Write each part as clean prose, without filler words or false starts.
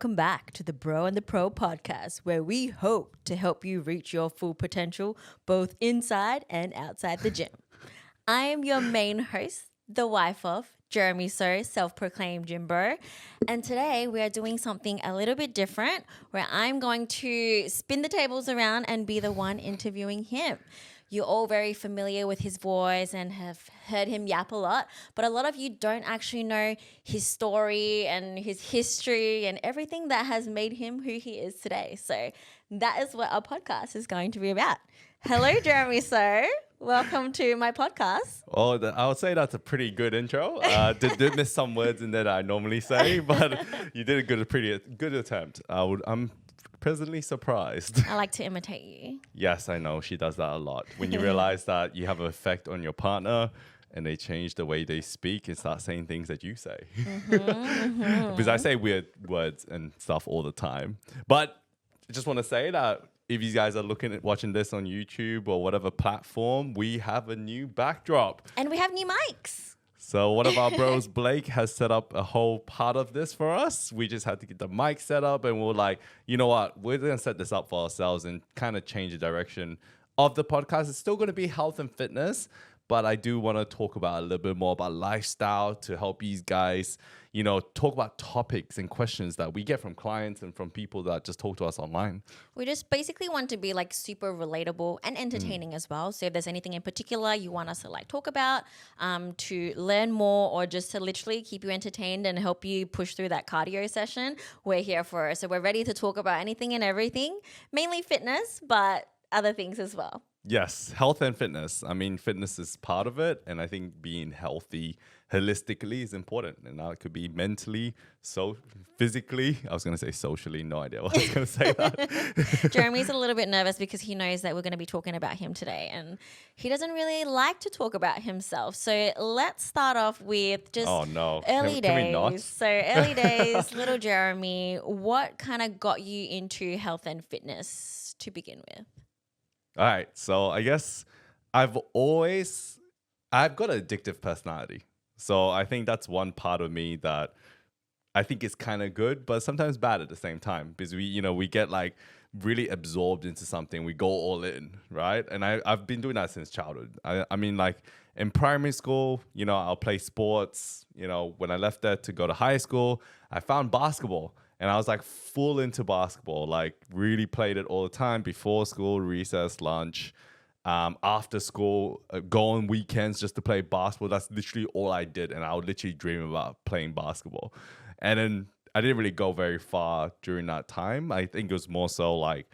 welcome back to the Bro and the Pro podcast, where we hope to help you reach your full potential both inside and outside the gym. I am your main host, the wife of Jeremy So, self-proclaimed gym bro, and today we are doing something a little bit different where I'm going to spin the tables around and be the one interviewing him. You're all very familiar with his voice and have heard him yap a lot, but a lot of you don't actually know his story and his history and everything that has made him who he is today. So that is what our podcast is going to be about. Hello, Jeremy So. Welcome to my podcast. Oh, I would say that's a pretty good intro. Did miss some words in there that I normally say, but you did a pretty good attempt. I'm pleasantly surprised. I like to imitate you. Yes, I know. She does that a lot. When you realize that you have an effect on your partner and they change the way they speak and start saying things that you say. Because I say weird words and stuff all the time. But I just want to say that if you guys are watching this on YouTube or whatever platform, we have a new backdrop. And we have new mics. So one of our bros, Blake, has set up a whole part of this for us. We just had to get the mic set up and we're like, you know what? We're going to set this up for ourselves and kind of change the direction of the podcast. It's still going to be health and fitness, but I do want to talk about a little bit more about lifestyle to help you guys, talk about topics and questions that we get from clients and from people that just talk to us online. We just basically want to be like super relatable and entertaining as well. So if there's anything in particular you want us to like talk about, to learn more or just to literally keep you entertained and help you push through that cardio session, we're here for it. So we're ready to talk about anything and everything, mainly fitness, but other things as well. Yes, health and fitness. I mean, fitness is part of it. And I think being healthy holistically is important. And now it could be mentally, so physically. I was going to say socially. No idea what I was going to say that. Jeremy's a little bit nervous because he knows that we're going to be talking about him today. And he doesn't really like to talk about himself. So let's start off with just early days. Can we not? So early days, little Jeremy, what kind of got you into health and fitness to begin with? All right. So I guess I've got an addictive personality. So I think that's one part of me that I think is kind of good, but sometimes bad at the same time because we get like really absorbed into something. We go all in, right? And I've been doing that since childhood. I mean, like in primary school, I'll play sports. When I left there to go to high school, I found basketball. And I was like full into basketball, like really played it all the time before school, recess, lunch, after school, go on weekends just to play basketball. That's literally all I did. And I would literally dream about playing basketball. And then I didn't really go very far during that time. I think it was more so like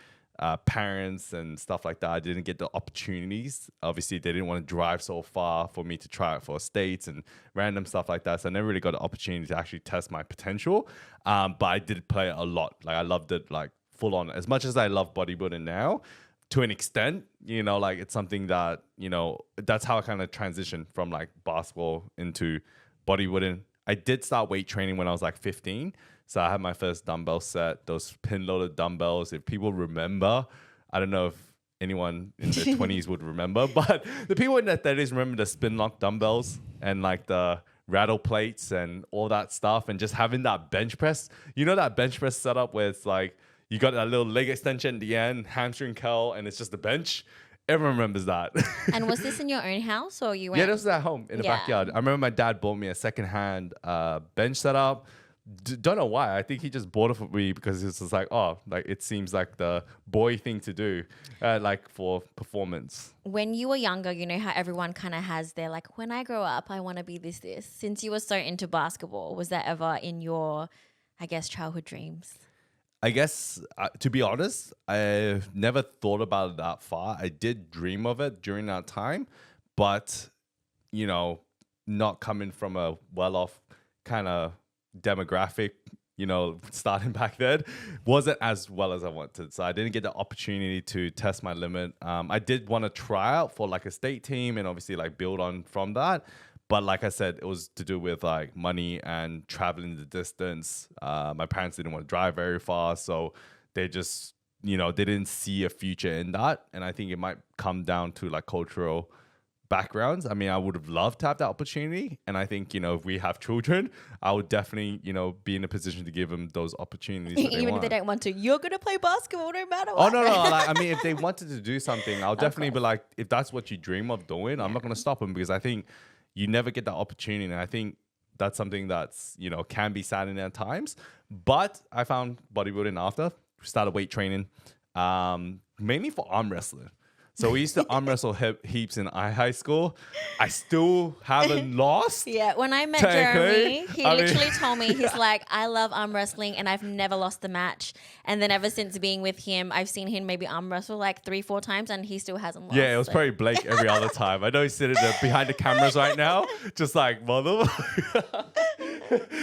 parents and stuff like that. I didn't get the opportunities. Obviously, they didn't want to drive so far for me to try it for states and random stuff like that. So I never really got the opportunity to actually test my potential. But I did play it a lot. Like I loved it like full on. As much as I love bodybuilding now, to an extent, like it's something that, that's how I kind of transitioned from like basketball into bodybuilding. I did start weight training when I was like 15. So I had my first dumbbell set, those pin-loaded dumbbells. If people remember, I don't know if anyone in their 20s would remember, but the people in their 30s remember the spin-lock dumbbells and like the rattle plates and all that stuff and just having that bench press. That bench press setup where it's like you got that little leg extension at the end, hamstring curl, and it's just the bench. Everyone remembers that. And was this in your own house or you went? Yeah, this was at home in the backyard. I remember my dad bought me a secondhand bench setup. Don't know why. I think he just bought it for me because it's just like, it seems like the boy thing to do, like for performance. When you were younger, you know how everyone kind of has their like, when I grow up, I want to be this. Since you were so into basketball, was that ever in your, I guess, childhood dreams? I guess, to be honest, I never thought about it that far. I did dream of it during that time, but, not coming from a well-off kind of demographic, starting back then, wasn't as well as I wanted. So I didn't get the opportunity to test my limit. I did want to try out for like a state team and obviously like build on from that. But like I said, it was to do with like money and traveling the distance. My parents didn't want to drive very far. So they just, they didn't see a future in that. And I think it might come down to like cultural backgrounds. I mean, I would have loved to have that opportunity. And I think, if we have children, I would definitely, be in a position to give them those opportunities. Even if they don't want to, you're going to play basketball no matter Oh, what. no. Like, I mean, if they wanted to do something, I'll definitely be like, if that's what you dream of doing, I'm not going to stop them, because I think you never get that opportunity. And I think that's something that's, can be saddening at times. But I found bodybuilding after, started weight training, mainly for arm wrestling. So we used to arm wrestle heaps in high school. I still haven't lost. Yeah, when I met Jeremy, he literally told me, he's like, I love arm wrestling and I've never lost the match. And then ever since being with him, I've seen him maybe arm wrestle like 3-4 times and he still hasn't lost. Yeah, it was probably Blake every other time. I know he's sitting there behind the cameras right now, just like, mother.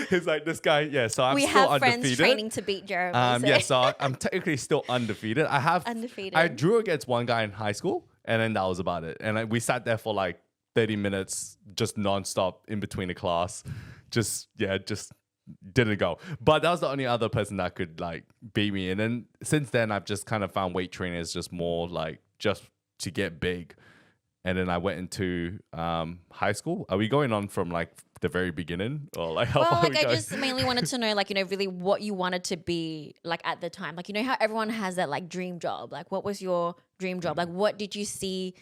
He's like, this guy, yeah, so I'm we still have undefeated. Friends training to beat Jeremy. Yeah, so I'm technically still undefeated. I drew against one guy in high school, and then that was about it. And we sat there for like 30 minutes, just nonstop in between the class. Just didn't go. But that was the only other person that could like beat me. And then since then, I've just kind of found weight training is just more like just to get big. And then I went into high school. Are we going on from like the very beginning, or like how far? Well, like I just mainly wanted to know, like, really what you wanted to be like at the time. Like, how everyone has that like dream job. Like, what was your dream job? Like, what did you see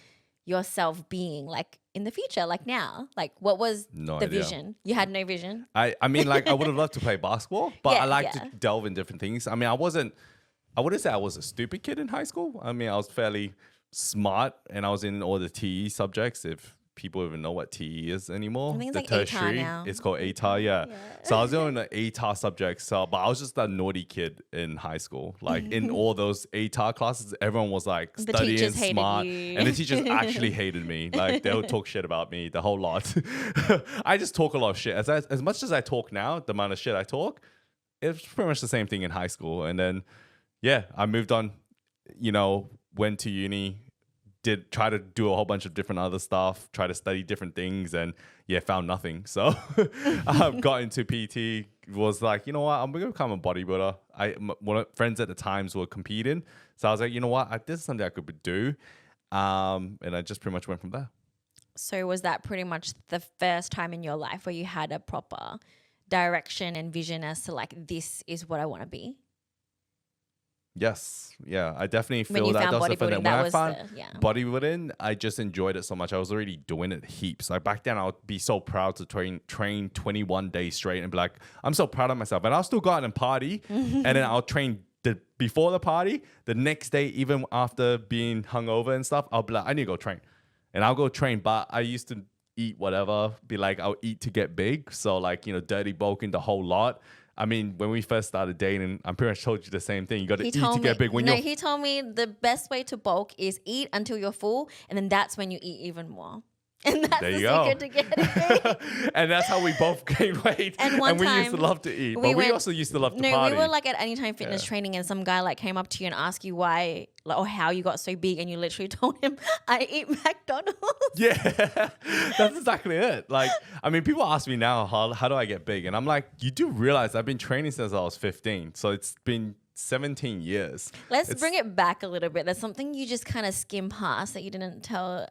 yourself being like in the future? Like now, like what was the vision? You had no vision. I mean, like I would have loved to play basketball, but Yeah, I like to delve in different things. I mean, I wouldn't say I was a stupid kid in high school. I mean, I was fairly smart, and I was in all the TE subjects. If people even know what TE is anymore, I think it's the like tertiary, ATAR now. it's called ATAR. Yeah. So I was doing the ATAR subjects. So, but I was just a naughty kid in high school. Like in all those ATAR classes, everyone was like studying smart, and the teachers actually hated me. Like they would talk shit about me, the whole lot. I just talk a lot of shit. As much as I talk now, the amount of shit I talk, it's pretty much the same thing in high school. And then, yeah, I moved on. Went to uni. Did try to do a whole bunch of different other stuff, try to study different things, and found nothing. So got into PT, was like, you know what, I'm gonna become a bodybuilder. One of friends at the times were competing, so I was like, you know what, this is something I could do, and I just pretty much went from there. So was that pretty much the first time in your life where you had a proper direction and vision as to like, this is what I want to be? Yes. Yeah. I definitely feel that was the when I found bodybuilding, I just enjoyed it so much. I was already doing it heaps. Like back then I would be so proud to train 21 days straight and be like, I'm so proud of myself. And I'll still go out and party and then I'll train before the party. The next day, even after being hungover and stuff, I'll be like, I need to go train. And I'll go train. But I used to eat whatever, be like, I'll eat to get big. So like, dirty bulking the whole lot. I mean, when we first started dating, I'm pretty much told you the same thing. You got to eat to get big. He told me the best way to bulk is eat until you're full, and then that's when you eat even more. And that's the secret to getting big. And that's how we both gained weight. And we used to love to eat, but we also used to love to party. We were like at Anytime Fitness training, and some guy like came up to you and asked you why, like, or how you got so big, and you literally told him, I eat McDonald's. Yeah, that's exactly it. Like, I mean, people ask me now, how do I get big? And I'm like, you do realize I've been training since I was 15. So it's been 17 years. Let's bring it back a little bit. There's something you just kind of skim past that you didn't tell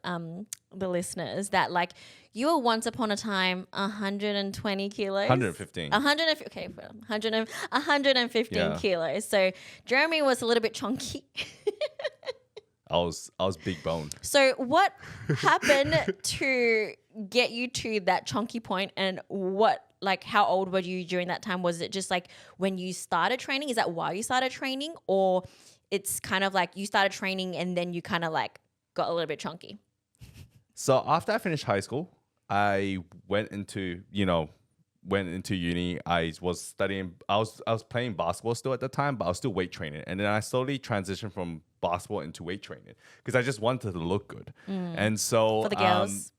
the listeners, that like you were once upon a time 120 kilos. 115. 115 kilos. So Jeremy was a little bit chunky. I was big bone. So what happened to get you to that chunky point, and how old were you during that time? Was it just like when you started training? Is that why you started training? Or it's kind of like you started training and then you kind of like got a little bit chunky? So after I finished high school, I went into uni. I was studying. I was playing basketball still at the time, but I was still weight training. And then I slowly transitioned from basketball into weight training because I just wanted to look good. And so for the girls.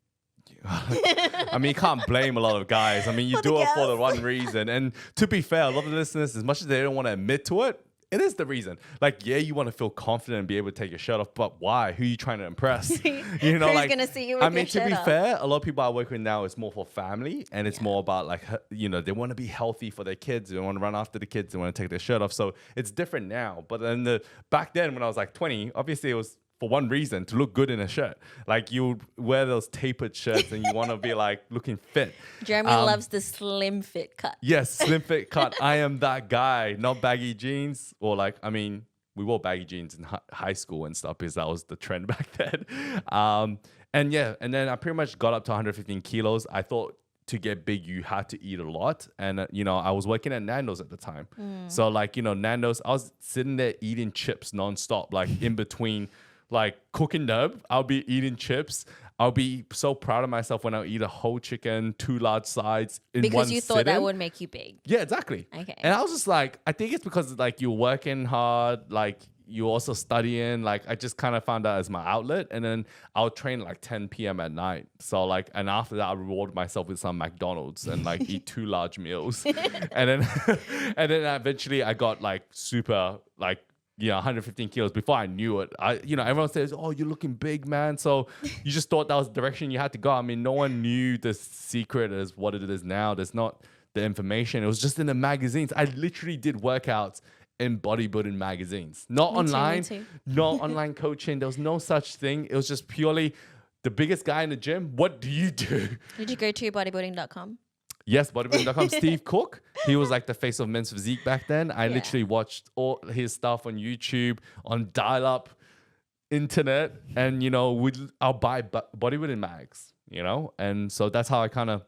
I mean, you can't blame a lot of guys. I mean, you do it for the one reason. And to be fair, a lot of the listeners, as much as they don't want to admit to it, it is the reason. Like, yeah, you want to feel confident and be able to take your shirt off, but why? Who are you trying to impress? Who's gonna see you with your shirt to be off? fair, a lot of people I work with now, it's more for family, and it's more about like, they want to be healthy for their kids. They want to run after the kids. They want to take their shirt off. So it's different now. But then back then when I was like 20, obviously it was for one reason, to look good in a shirt. Like you wear those tapered shirts and you want to be like looking fit. Jeremy loves the slim fit cut. Yes, slim fit cut. I am that guy, not baggy jeans or like, I mean, we wore baggy jeans in high school and stuff because that was the trend back then. And yeah, and then I pretty much got up to 115 kilos. I thought to get big, you had to eat a lot. And, I was working at Nando's at the time. So like, Nando's, I was sitting there eating chips nonstop, like in between like cooking them. I'll be eating chips. I'll be so proud of myself when I eat a whole chicken, 2 large sides in one Because you thought sitting. that would make you big. Yeah, exactly. Okay. And I was just like, I think it's because like you're working hard, like you're also studying. Like I just kind of found that as my outlet. And then I'll train like 10 p.m. at night. So like, and after that, I reward myself with some McDonald's and like eat 2 large meals. And then, and then eventually I got like super like, 115 kilos before I knew it. Everyone says, "Oh, you're looking big, man." So you just thought that was the direction you had to go. I mean, no one knew the secret as what it is now. There's not the information. It was just in the magazines. I literally did workouts in bodybuilding magazines, not online, not online coaching. There was no such thing. It was just purely the biggest guy in the gym. What do you do? Did you go to bodybuilding.com? Yes, bodybuilding.com. Steve Cook, he was like the face of men's physique back then. I literally watched all his stuff on YouTube, on dial-up internet, and I'll buy bodybuilding mags, and so that's how I kind of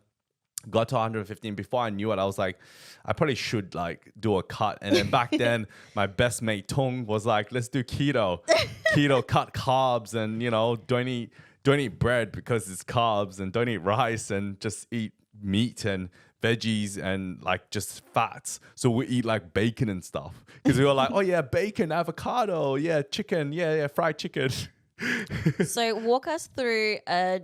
got to 115. Before I knew it, I was like, I probably should like do a cut. And then back then, my best mate Tung was like, let's do keto, cut carbs, and don't eat bread because it's carbs, and don't eat rice, and just eat meat and veggies and like just fats. So we eat like bacon and stuff because we were like, oh yeah, bacon, avocado, yeah, chicken, yeah, fried chicken. So walk us through a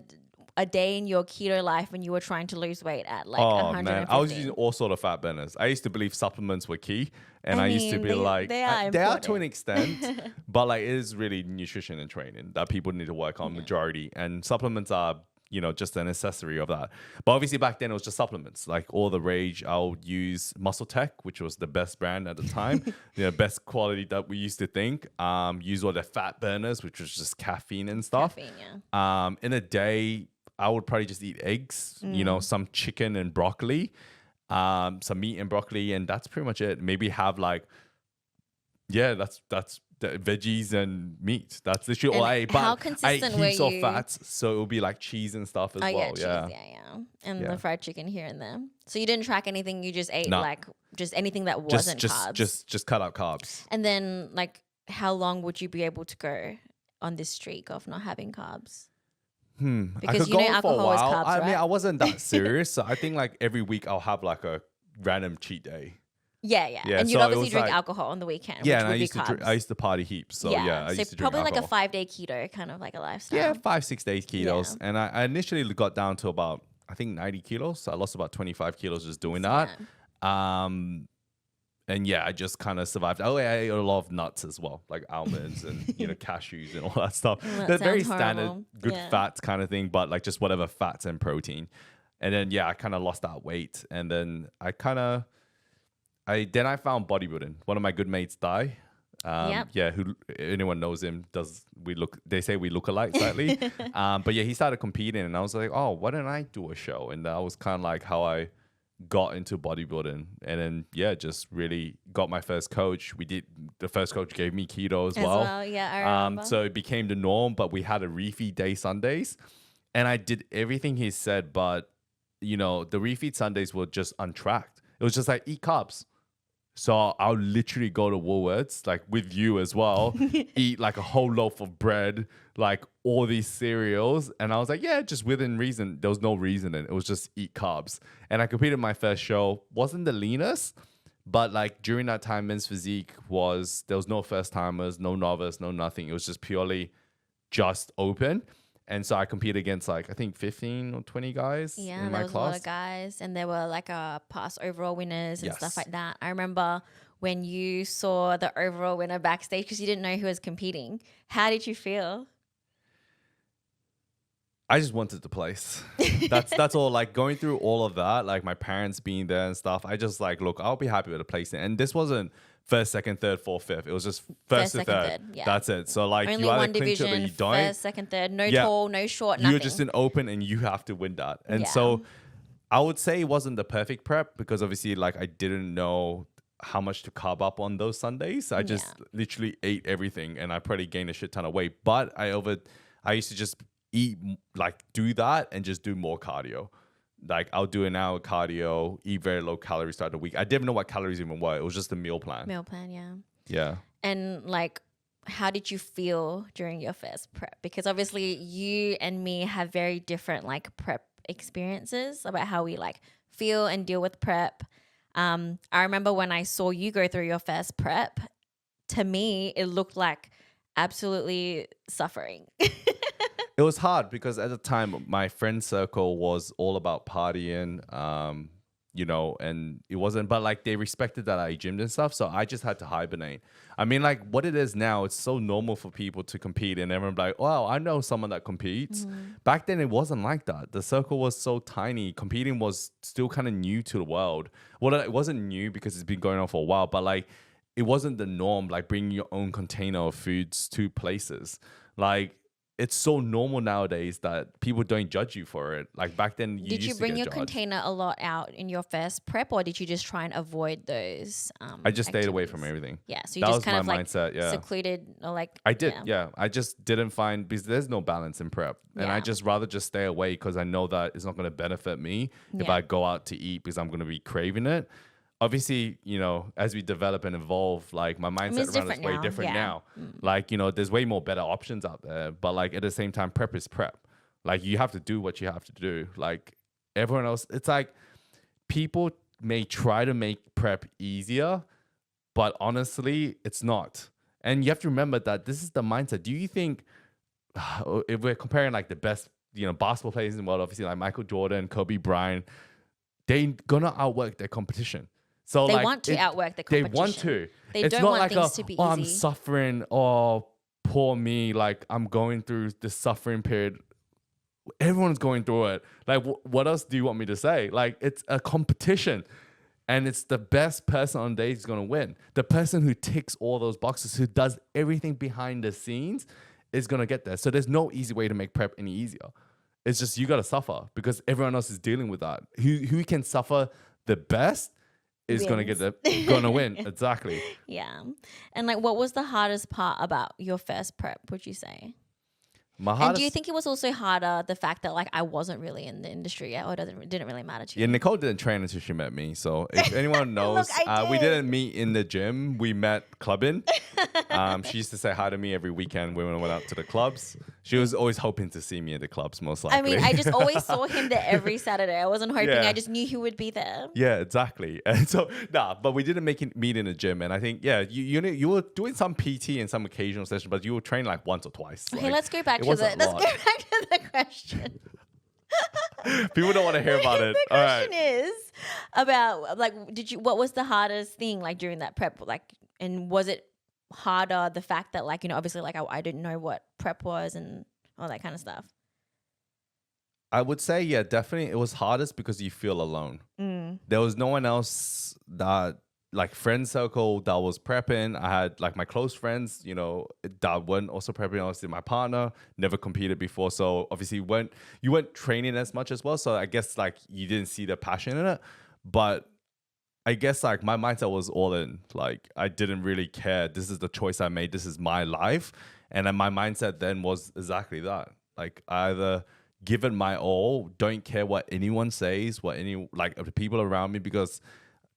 day in your keto life when you were trying to lose weight at like 115. Man, I was using all sort of fat burners. I used to believe supplements were key, and I used to be like, they are they are to an extent, but like it is really nutrition and training that people need to work on majority, and supplements are just an accessory of that. But obviously back then it was just supplements. Like all the rage, I'll use Muscle Tech, which was the best brand at the time, best quality that we used to think. Use all the fat burners, which was just caffeine and stuff. In a day, I would probably just eat eggs, some chicken and broccoli, some meat and broccoli, and that's pretty much it. Maybe have like, that's the veggies and meat. That's literally all I ate. How But consistent I ate heaps were of you? fats, so it would be like cheese and stuff as well. Cheese, and Yeah. the fried chicken here and there. So you didn't track anything. You just ate Nah. like just anything that wasn't carbs. Just cut out carbs. And then like, how long would you be able to go on this streak of not having carbs? I Because could go on for a alcohol is while. carbs, I mean, right? I wasn't that serious. So I think like every week I'll have like a random cheat day. Yeah. Yeah, And you'd so it obviously was drink like- alcohol on the weekend, Yeah, which and would be carbs. I used to party heaps. So yeah, I so used to drink probably like a alcohol. 5-day keto, kind of like a lifestyle. Yeah, 5-6 days ketos. Yeah. And I initially got down to about, I think 90 kilos. So I lost about 25 kilos just doing that. And yeah, I just kind of survived. Oh, yeah, I ate a lot of nuts as well, like almonds and cashews and all that stuff. That They're very sounds standard, horrible. good Yeah. fats kind of thing, but like just whatever fats and protein. And then I kind of lost that weight, and then I found bodybuilding. One of my good mates, Dai. Who anyone knows him? They say we look alike slightly. But yeah, he started competing, and I was like, oh, why don't I do a show? And that was kind of like how I got into bodybuilding, and then just really got my first coach. The first coach gave me keto as well. Yeah, I remember. So it became the norm, but we had a refeed day Sundays, and I did everything he said, but the refeed Sundays were just untracked. It was just like eat carbs. So I'll literally go to Woolworths, like with you as well, eat like a whole loaf of bread, like all these cereals. And I was like, yeah, just within reason. There was no reason. And it was just eat carbs. And I competed my first show. Wasn't the leanest, but like during that time, men's physique there was no first timers, no novice, no nothing. It was just purely just open. And so I competed against like, I think 15 or 20 guys in my there was class. a lot of guys, and there were like past overall winners and stuff Yes. like that. I remember when you saw the overall winner backstage because you didn't know who was competing. How did you feel? I just wanted the place. That's all. Like going through all of that, like my parents being there and stuff. I just like, look, I'll be happy with the place. And this wasn't first, second, third, fourth, fifth. It was just first to second, third. third, yeah. That's it. So like Only you either one clinch it or division, you don't. first, second, third, no Yeah. tall, no short, nothing. You're just in open and you have to win that. And Yeah. so I would say it wasn't the perfect prep because obviously like I didn't know how much to carb up on those Sundays. I just literally ate everything and I probably gained a shit ton of weight. But I used to just eat, like do that and just do more cardio. Like I'll do an hour cardio, eat very low calories throughout the week. I didn't know what calories even were. It was just a meal plan. Meal plan, yeah. Yeah. And like, how did you feel during your first prep? Because obviously you and me have very different like prep experiences about how we like feel and deal with prep. I remember when I saw you go through your first prep, to me, it looked like absolutely suffering. It was hard because at the time my friend circle was all about partying, you know, and it wasn't, but like they respected that I gymmed and stuff. So I just had to hibernate. I mean, like what it is now, it's so normal for people to compete and everyone's like, wow, I know someone that competes. Back then it wasn't like that. The circle was so tiny. Competing was still kind of new to the world. Well, it wasn't new because it's been going on for a while, but like it wasn't the norm, like bringing your own container of foods to places. Like, it's so normal nowadays that people don't judge you for it. Like back then, Did you used to bring get your judged. container a lot out in your first prep, or did you just try and avoid those? I just stayed away from activities? everything. Yeah, so you That just was kind my of like mindset. Yeah, secluded or like I did. Yeah. I just didn't find because there's no balance in prep, and I Yeah. just rather just stay away because I know that it's not going to benefit me if Yeah. I go out to eat because I'm going to be craving it. Obviously, you know, as we develop and evolve, like my mindset it's around different is way now, different yeah. now. Like, you know, there's way more better options out there, but like at the same time, prep is prep. Like you have to do what you have to do. Like everyone else, it's like people may try to make prep easier, but honestly, it's not. And you have to remember that this is the mindset. Do you think if we're comparing like the best, you know, basketball players in the world, obviously like Michael Jordan, Kobe Bryant, they gonna outwork their competition. So They like want to outwork the they competition. want to. They It's don't not want like things to be oh, I'm easy. suffering. Oh, poor me. Like I'm going through this suffering period. Everyone's going through it. Like, what else do you want me to say? Like, it's a competition, and it's the best person on the day is going to win. The person who ticks all those boxes, who does everything behind the scenes, is going to get there. So there's no easy way to make prep any easier. It's just you got to suffer because everyone else is dealing with that. Who can suffer the best is going to Wins. going to win. Exactly. Yeah. And like, what was the hardest part about your first prep, would you say? My And hardest. do you think it was also harder the fact that like I wasn't really in the industry yet, or it didn't really matter to Yeah, you? Nicole didn't train until she met me. So if anyone knows, I we did. didn't meet in the gym. We met clubbing. She used to say hi to me every weekend when we went out to the clubs. She was always hoping to see me at the clubs, most likely. I mean, I just always saw him there every Saturday. I wasn't hoping. Yeah. I just knew he would be there. Yeah, exactly. And so, but we didn't meet in the gym. And I think, yeah, you were doing some PT and some occasional session, but you were training like once or twice. Okay, Like, let's go back it to wasn't a lot. the question. People don't want to hear about it. The All right. question is about like, what was the hardest thing like during that prep? Like, and was it harder the fact that like, you know, obviously like I didn't know what prep was and all that kind of stuff? I would say, yeah, definitely. It was hardest because you feel alone. There was no one else that, like, friend circle that was prepping. I had, like, my close friends, you know, that weren't also prepping. Obviously, my partner never competed before. So, obviously, you weren't training as much as well. So, I guess, like, you didn't see the passion in it. But I guess, like, my mindset was all in. Like, I didn't really care. This is the choice I made. This is my life. And then my mindset then was exactly that. Like, I either give it my all, don't care what anyone says, what any, like, of the people around me, because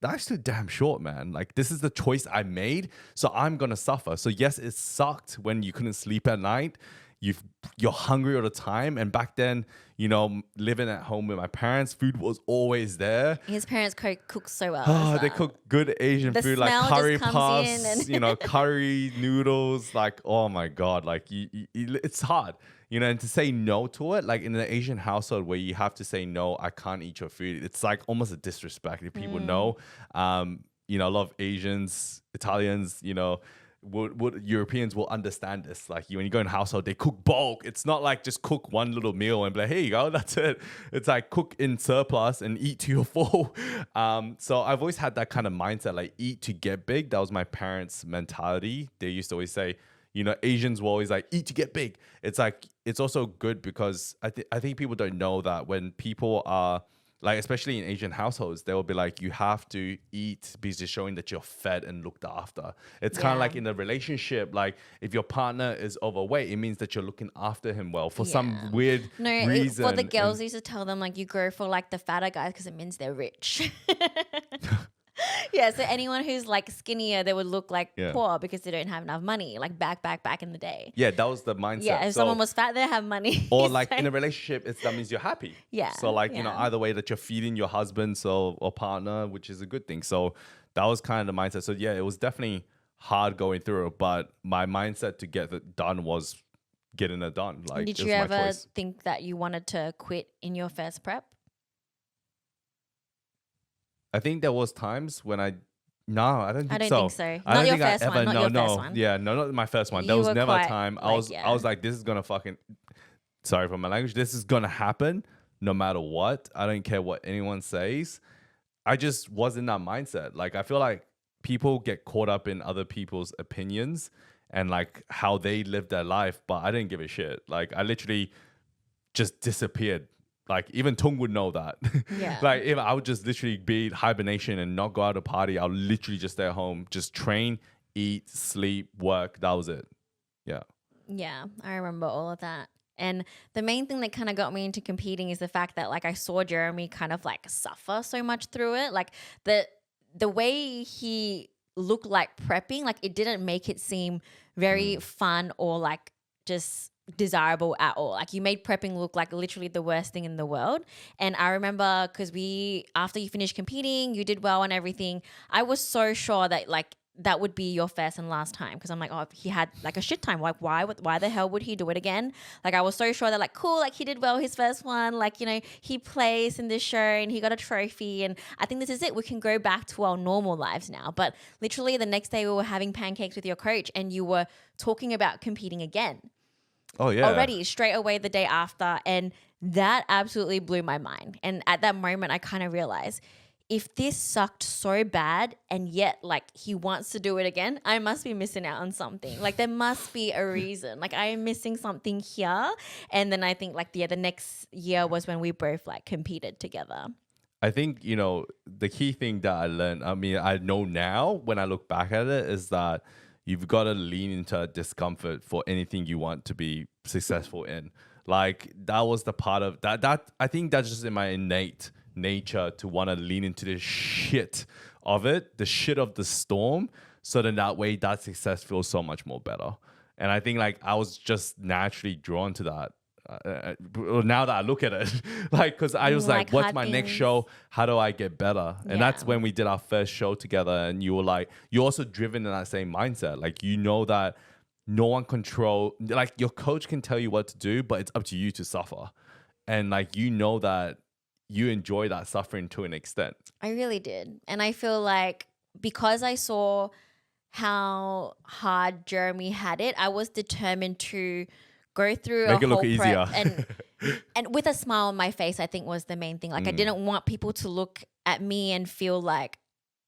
life's too damn short, man. Like, this is the choice I made, so I'm gonna suffer. So yes, it sucked when you couldn't sleep at night. You're hungry all the time. And back then, you know, living at home with my parents, food was always there. His parents cook so well. Oh, as they well. cook good Asian The food, like smell curry just comes in puffs, and- you know, curry noodles. Like, oh my God, like it's hard, you know, and to say no to it, like in an Asian household where you have to say no, I can't eat your food. It's like almost a disrespect if people know. You know, a lot of Asians, Italians, you know, would Europeans will understand this. Like when you go in a household, they cook bulk. It's not like just cook one little meal and be like, here you go, that's it. It's like cook in surplus and eat to your full. So I've always had that kind of mindset, like eat to get big. That was my parents' mentality. They used to always say, Asians will always like eat to get big. It's like, it's also good because I think people don't know that when people are like, especially in Asian households, they will be like, you have to eat because it's showing that you're fed and looked after. It's kind of like in a relationship, like if your partner is overweight, it means that you're looking after him well for some weird reason. For the girls, they used to tell them like you go for like the fatter guys because it means they're rich. Yeah, so anyone who's like skinnier, they would look like poor because they don't have enough money, like back in the day. Yeah, that was the mindset. Yeah, if someone was fat, they have money. Or like in a relationship, that means you're happy. Yeah. So like, either way that you're feeding your husband or partner, which is a good thing. So that was kind of the mindset. So yeah, it was definitely hard going through it, but my mindset to get it done was getting it done. Like, did you ever think that you wanted to quit in your first prep? I think there was times when I don't think so. Not your first one. Not your first one. Yeah, no, not my first one. There was never a time I was like, this is gonna fucking, sorry for my language, this is gonna happen no matter what. I don't care what anyone says. I just was in that mindset. Like I feel like people get caught up in other people's opinions and like how they live their life, but I didn't give a shit. Like I literally just disappeared. Like even Tung would know that. Yeah. Like if I would just literally be hibernation and not go out to party, I'll literally just stay at home, just train, eat, sleep, work. That was it. Yeah. Yeah, I remember all of that. And the main thing that kind of got me into competing is the fact that like I saw Jeremy kind of like suffer so much through it. Like the way he looked like prepping, like it didn't make it seem very fun or like just desirable at all. Like you made prepping look like literally the worst thing in the world. And I remember because after you finished competing, you did well and everything. I was so sure that like that would be your first and last time because I'm like, oh, he had like a shit time. Like why the hell would he do it again? Like I was so sure that like cool, like he did well his first one. Like he placed in this show and he got a trophy. And I think this is it. We can go back to our normal lives now. But literally the next day we were having pancakes with your coach and you were talking about competing again. Oh, yeah. Already straight away the day after. And that absolutely blew my mind. And at that moment, I kind of realized if this sucked so bad and yet like he wants to do it again, I must be missing out on something. Like there must be a reason. Like I am missing something here. And then I think like the next year was when we both like competed together. I think, the key thing that I learned, I mean, I know now when I look back at it is that you've got to lean into discomfort for anything you want to be successful in. Like that was the part of that I think that's just in my innate nature to want to lean into the shit of it, the shit of the storm. So then that way that success feels so much more better. And I think like I was just naturally drawn to that. Now that I look at it, like, because I was like, what's my next show? How do I get better? And that's when we did our first show together. And you were like, you're also driven in that same mindset. Like, that no one like your coach can tell you what to do, but it's up to you to suffer. And like, that you enjoy that suffering to an extent. I really did. And I feel like because I saw how hard Jeremy had it, I was determined to go through Make it whole look easier. and with a smile on my face, I think was the main thing. Like I didn't want people to look at me and feel like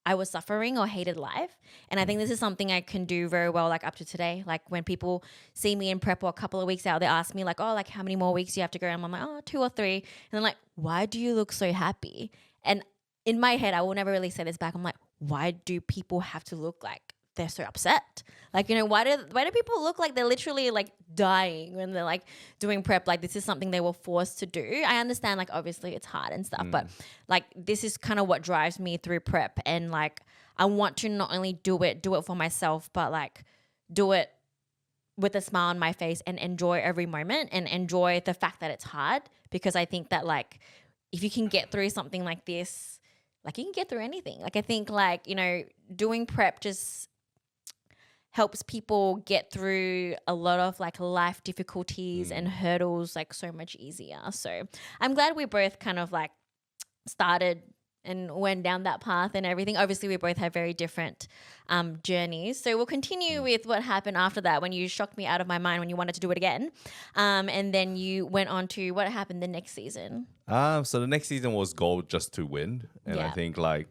I was suffering or hated life. And I think this is something I can do very well, like up to today. Like when people see me in prep or a couple of weeks out, they ask me like, oh, like how many more weeks do you have to go? And I'm like, oh, 2 or 3. And they're like, why do you look so happy? And in my head, I will never really say this back. I'm like, why do people have to look like they're so upset? Like, why do people look like they're literally like dying when they're like doing prep? Like this is something they were forced to do. I understand like obviously it's hard and stuff, but like this is kind of what drives me through prep. And like I want to not only do it for myself, but like do it with a smile on my face and enjoy every moment and enjoy the fact that it's hard, because I think that like if you can get through something like this, like you can get through anything. Like I think like, doing prep just helps people get through a lot of like life difficulties and hurdles like so much easier. So I'm glad we both kind of like started and went down that path and everything. Obviously, we both have very different journeys. So we'll continue with what happened after that when you shocked me out of my mind when you wanted to do it again. And then you went on to what happened the next season. So the next season was gold just to win, and I think like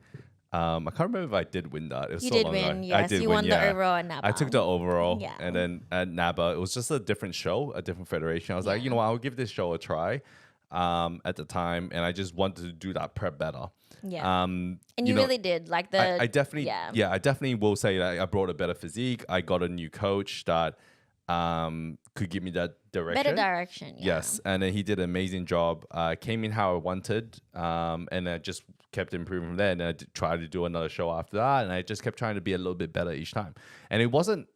I can't remember if I did win that. It was You so did long win, ago. yes. I did You win, won the overall at NABA. I took the overall, Yeah. and then at NABA, it was just a different show, a different federation. I was like, you know what, I'll give this show a try. At the time, and I just wanted to do that prep better. Yeah. And you know, really did. Like I definitely, I definitely will say that I brought a better physique. I got a new coach that could give me that direction. Better direction. Yeah. Yes, and then he did an amazing job. Came in how I wanted, and I just kept improving from there. And I tried to do another show after that, and I just kept trying to be a little bit better each time. And it wasn't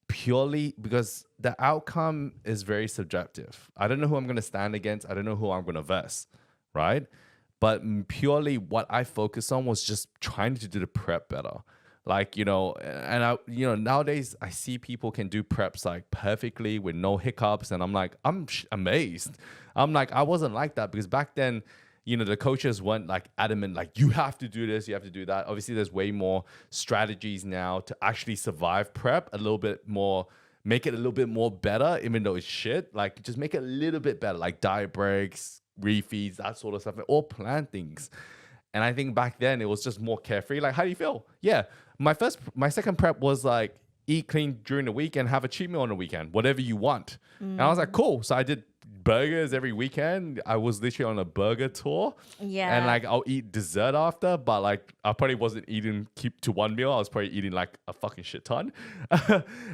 purely because the outcome is very subjective. I don't know who I'm going to stand against. I don't know who I'm going to verse, right? But purely what I focused on was just trying to do the prep better. Like, you know, and I, you know, nowadays I see people can do preps like perfectly with no hiccups. And I'm like, I'm amazed. I'm like, I wasn't like that because back then, you know, the coaches weren't like adamant, like you have to do this, you have to do that. Obviously, there's way more strategies now to actually survive prep a little bit more, make it a little bit more better, even though it's shit. Like just make it a little bit better, like diet breaks, refeeds, that sort of stuff, or plan things. And I think back then it was just more carefree. Like, how do you feel? Yeah. My second prep was like eat clean during the week and have a cheat meal on the weekend, whatever you want. And I was like, cool. So I did burgers every weekend. I was literally on a burger tour. Yeah. And like I'll eat dessert after, but like I probably wasn't keep to one meal. I was probably eating like a fucking shit ton.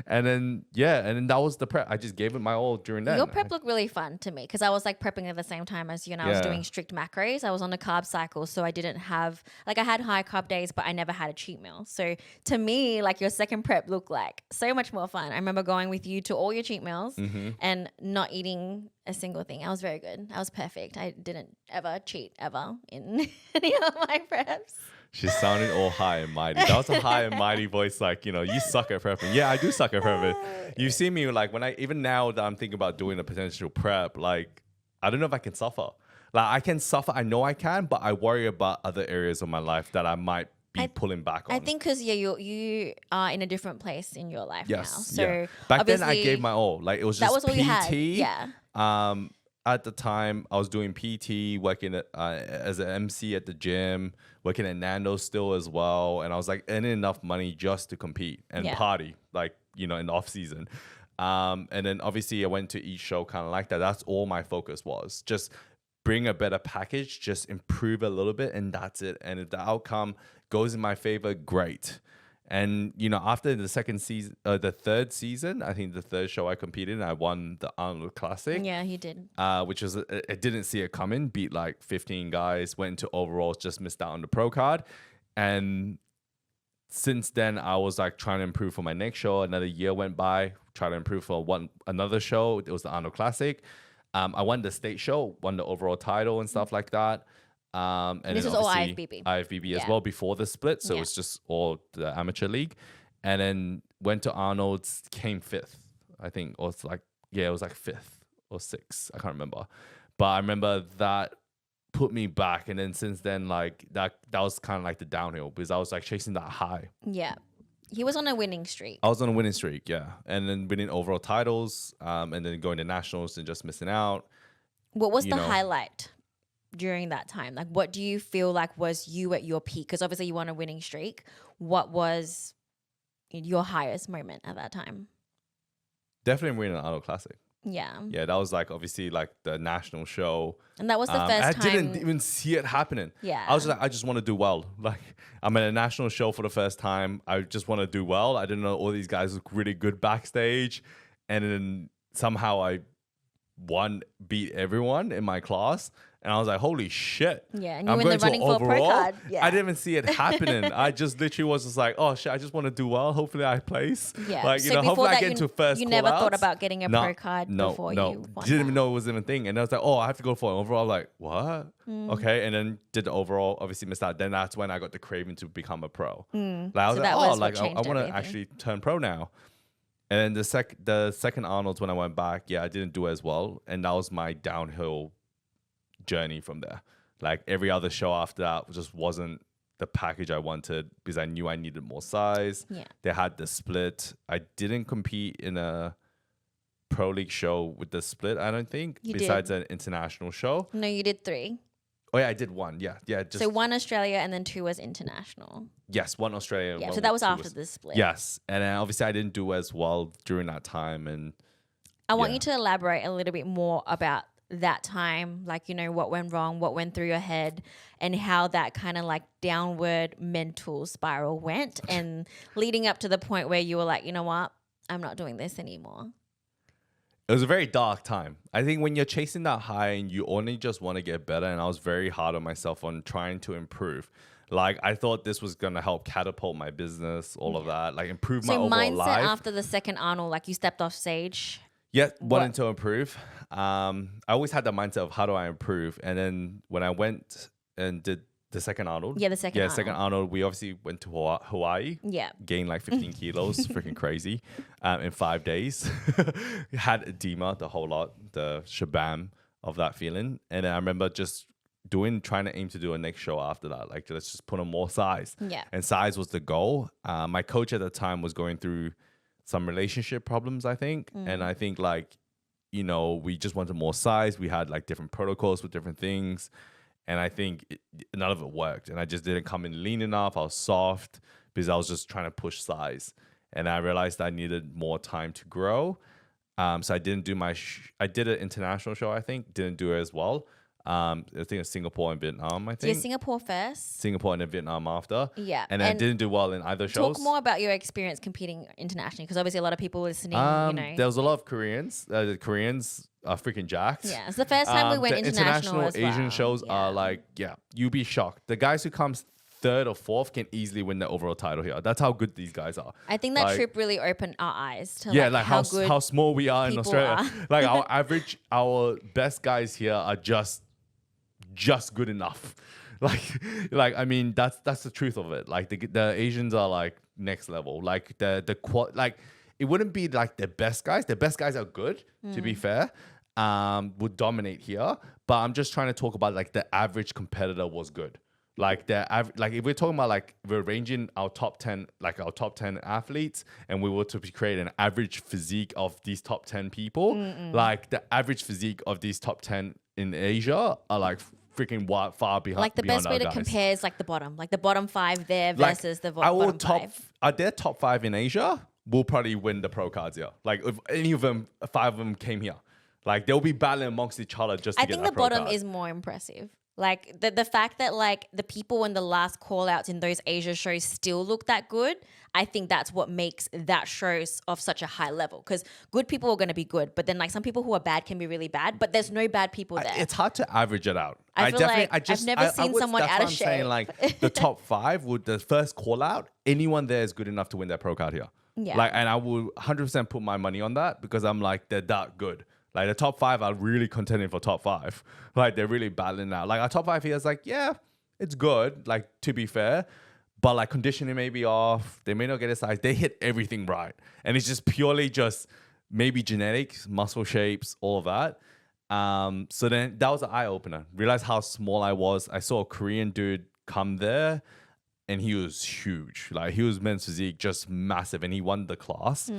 and then that was the prep. I just gave it my all during that. Your prep looked really fun to me because I was like prepping at the same time as you, and I was doing strict macros. I was on a carb cycle, so I didn't have like I had high carb days, but I never had a cheat meal. So to me, like your second prep looked like so much more fun. I remember going with you to all your cheat meals and not eating a single thing. I was very good. I was perfect. I didn't ever cheat ever in any of my preps. She's sounding all high and mighty. That was a high and mighty voice. Like, you know, you suck at prepping. Yeah, I do suck at prepping. You see me like even now that I'm thinking about doing a potential prep, like, I don't know if I can suffer. Like, I can suffer. I know I can, but I worry about other areas of my life that I might be pulling back on. I think because you are in a different place in your life now. So back then I gave my all. Like it was just that was all PT. you had. Yeah. At the time I was doing PT, working as an MC at the gym, working at Nando's still as well, and I was like earning enough money just to compete and party, like, you know, in the off season. And then obviously I went to each show kind of like that. That's all my focus was. Just bring a better package, just improve a little bit, and that's it. And if the outcome goes in my favor, great. And, you know, after the third season, I think the third show I competed in, I won the Arnold Classic. Yeah, he did. Which was, I didn't see it coming, beat like 15 guys, went into overalls, just missed out on the pro card. And since then, I was like trying to improve for my next show. Another year went by, trying to improve for another show. It was the Arnold Classic. I won the state show, won the overall title and stuff like that. And this is all IFBB. IFBB as well before the split. So it's just all the amateur league. And then went to Arnold's, came fifth, I think. Or it's like, it was like fifth or sixth. I can't remember. But I remember that put me back. And then since then, like that was kind of like the downhill because I was like chasing that high. Yeah. He was on a winning streak. I was on a winning streak, yeah. And then winning overall titles, and then going to nationals and just missing out. What was the highlight during that time? Like, what do you feel like was you at your peak? Because obviously you won a winning streak. What was your highest moment at that time? Definitely winning an Arnold Classic. Yeah. Yeah, that was like obviously like the national show. And that was the first I time. I didn't even see it happening. Yeah. I was like, I just want to do well. Like, I'm at a national show for the first time. I just want to do well. I didn't know all these guys look really good backstage. And then somehow I beat everyone in my class. And I was like, holy shit. Yeah, and you were in the running for a pro card. Yeah. I didn't even see it happening. I just literally was just like, oh shit, I just want to do well. Hopefully I place. Yeah. Like, you know, hopefully I get into first. You never thought about getting a pro card before you won. Didn't even know it was even a thing. And I was like, oh, I have to go for an overall. Like, what? Okay. And then did the overall, obviously missed out. Then that's when I got the craving to become a pro. Like, I was like, I want to actually turn pro now. And then the second Arnold's when I went back, I didn't do as well. And that was my downhill journey from there. Like every other show after that just wasn't the package I wanted because I knew I needed more size. Yeah. They had the split. I didn't compete in a pro league show with the split, I don't think, You besides did. an international show. No, you did 3. Oh yeah, I did one. Yeah. Just So 1 Australia and then 2 was international. yes, one Australia. Yeah, one so that was two after the split. Yes. And then obviously I didn't do as well during that time. And I want yeah. you to elaborate a little bit more about that time, like, you know, what went wrong, what went through your head, and how that kind of like downward mental spiral went and leading up to the point where you were like, you know what, I'm not doing this anymore. It was a very dark time. I think when you're chasing that high and you only just want to get better, and I was very hard on myself on trying to improve. Like I thought this was gonna help catapult my business, all of that, like improve my So overall mindset life. after the second Arnold, like you stepped off stage. Yeah, wanting to improve. I always had the mindset of how do I improve, and then when I went and did the second Arnold, Yeah, the second Arnold. second Arnold, we obviously went to Hawaii. Yeah. Gained like 15 kilos, freaking crazy, in 5 days. Had edema, the whole lot, the shabam of that feeling, and then I remember just trying to aim to do a next show after that. Like let's just put on more size. Yeah. And size was the goal. My coach at the time was going through some relationship problems, I think. And I think like, you know, we just wanted more size. We had like different protocols with different things. And I think none of it worked. And I just didn't come in lean enough. I was soft because I was just trying to push size. And I realized I needed more time to grow. So I didn't do I did an international show, I think. Didn't do it as well. I think it's Singapore and Vietnam, I think. Yeah, Singapore first. Singapore and then Vietnam after. Yeah. And I didn't do well in either shows. Talk more about your experience competing internationally, because obviously a lot of people listening, you know. There was a lot of Koreans. The Koreans are freaking jacked. Yeah, it's the first time we went the international as well. Asian shows Yeah. are like, you'd be shocked. The guys who comes third or fourth can easily win the overall title here. That's how good these guys are. I think that Like, trip really opened our eyes to like how good how small we are in people Australia. are. Like our best guys here are just good enough. Like I mean that's the truth of it. Like the Asians are like next level. Like like it wouldn't be like the best guys. The best guys are good, to be fair. Would dominate here, but I'm just trying to talk about like the average competitor was good. Like like if we're talking about like we're ranging our top 10 athletes, and we were to create an average physique of these top 10 people, like the average physique of these top 10 in Asia are like freaking far behind. like the beyond best way our to guys. compare is like the bottom 5 there Like, versus the our bottom top 5. are their top 5 in Asia will probably win the pro cards here. Like if any of them, 5 of them came here, like they'll be battling amongst each other just to I get think that the pro bottom card. is more impressive. Like the fact that like the people in the last call outs in those Asia shows still look that good, I think that's what makes that show of such a high level. Because good people are going to be good, but then like some people who are bad can be really bad, but there's no bad people there. It's hard to average it out. I feel like I've never seen someone that's out what of I'm saying, shape. like the top 5 would the first call out, anyone there is good enough to win their pro card here. Yeah. Like, and I will 100% put my money on that because I'm like, they're that good. Like the top 5 are really contending for top 5. Like they're really battling out. Like our top 5 here is like, yeah, it's good. Like to be fair, but like conditioning may be off. They may not get a size. They hit everything right, and it's just purely just maybe genetics, muscle shapes, all of that. So then that was an eye opener. Realized how small I was. I saw a Korean dude come there, and he was huge. Like he was men's physique, just massive, and he won the class.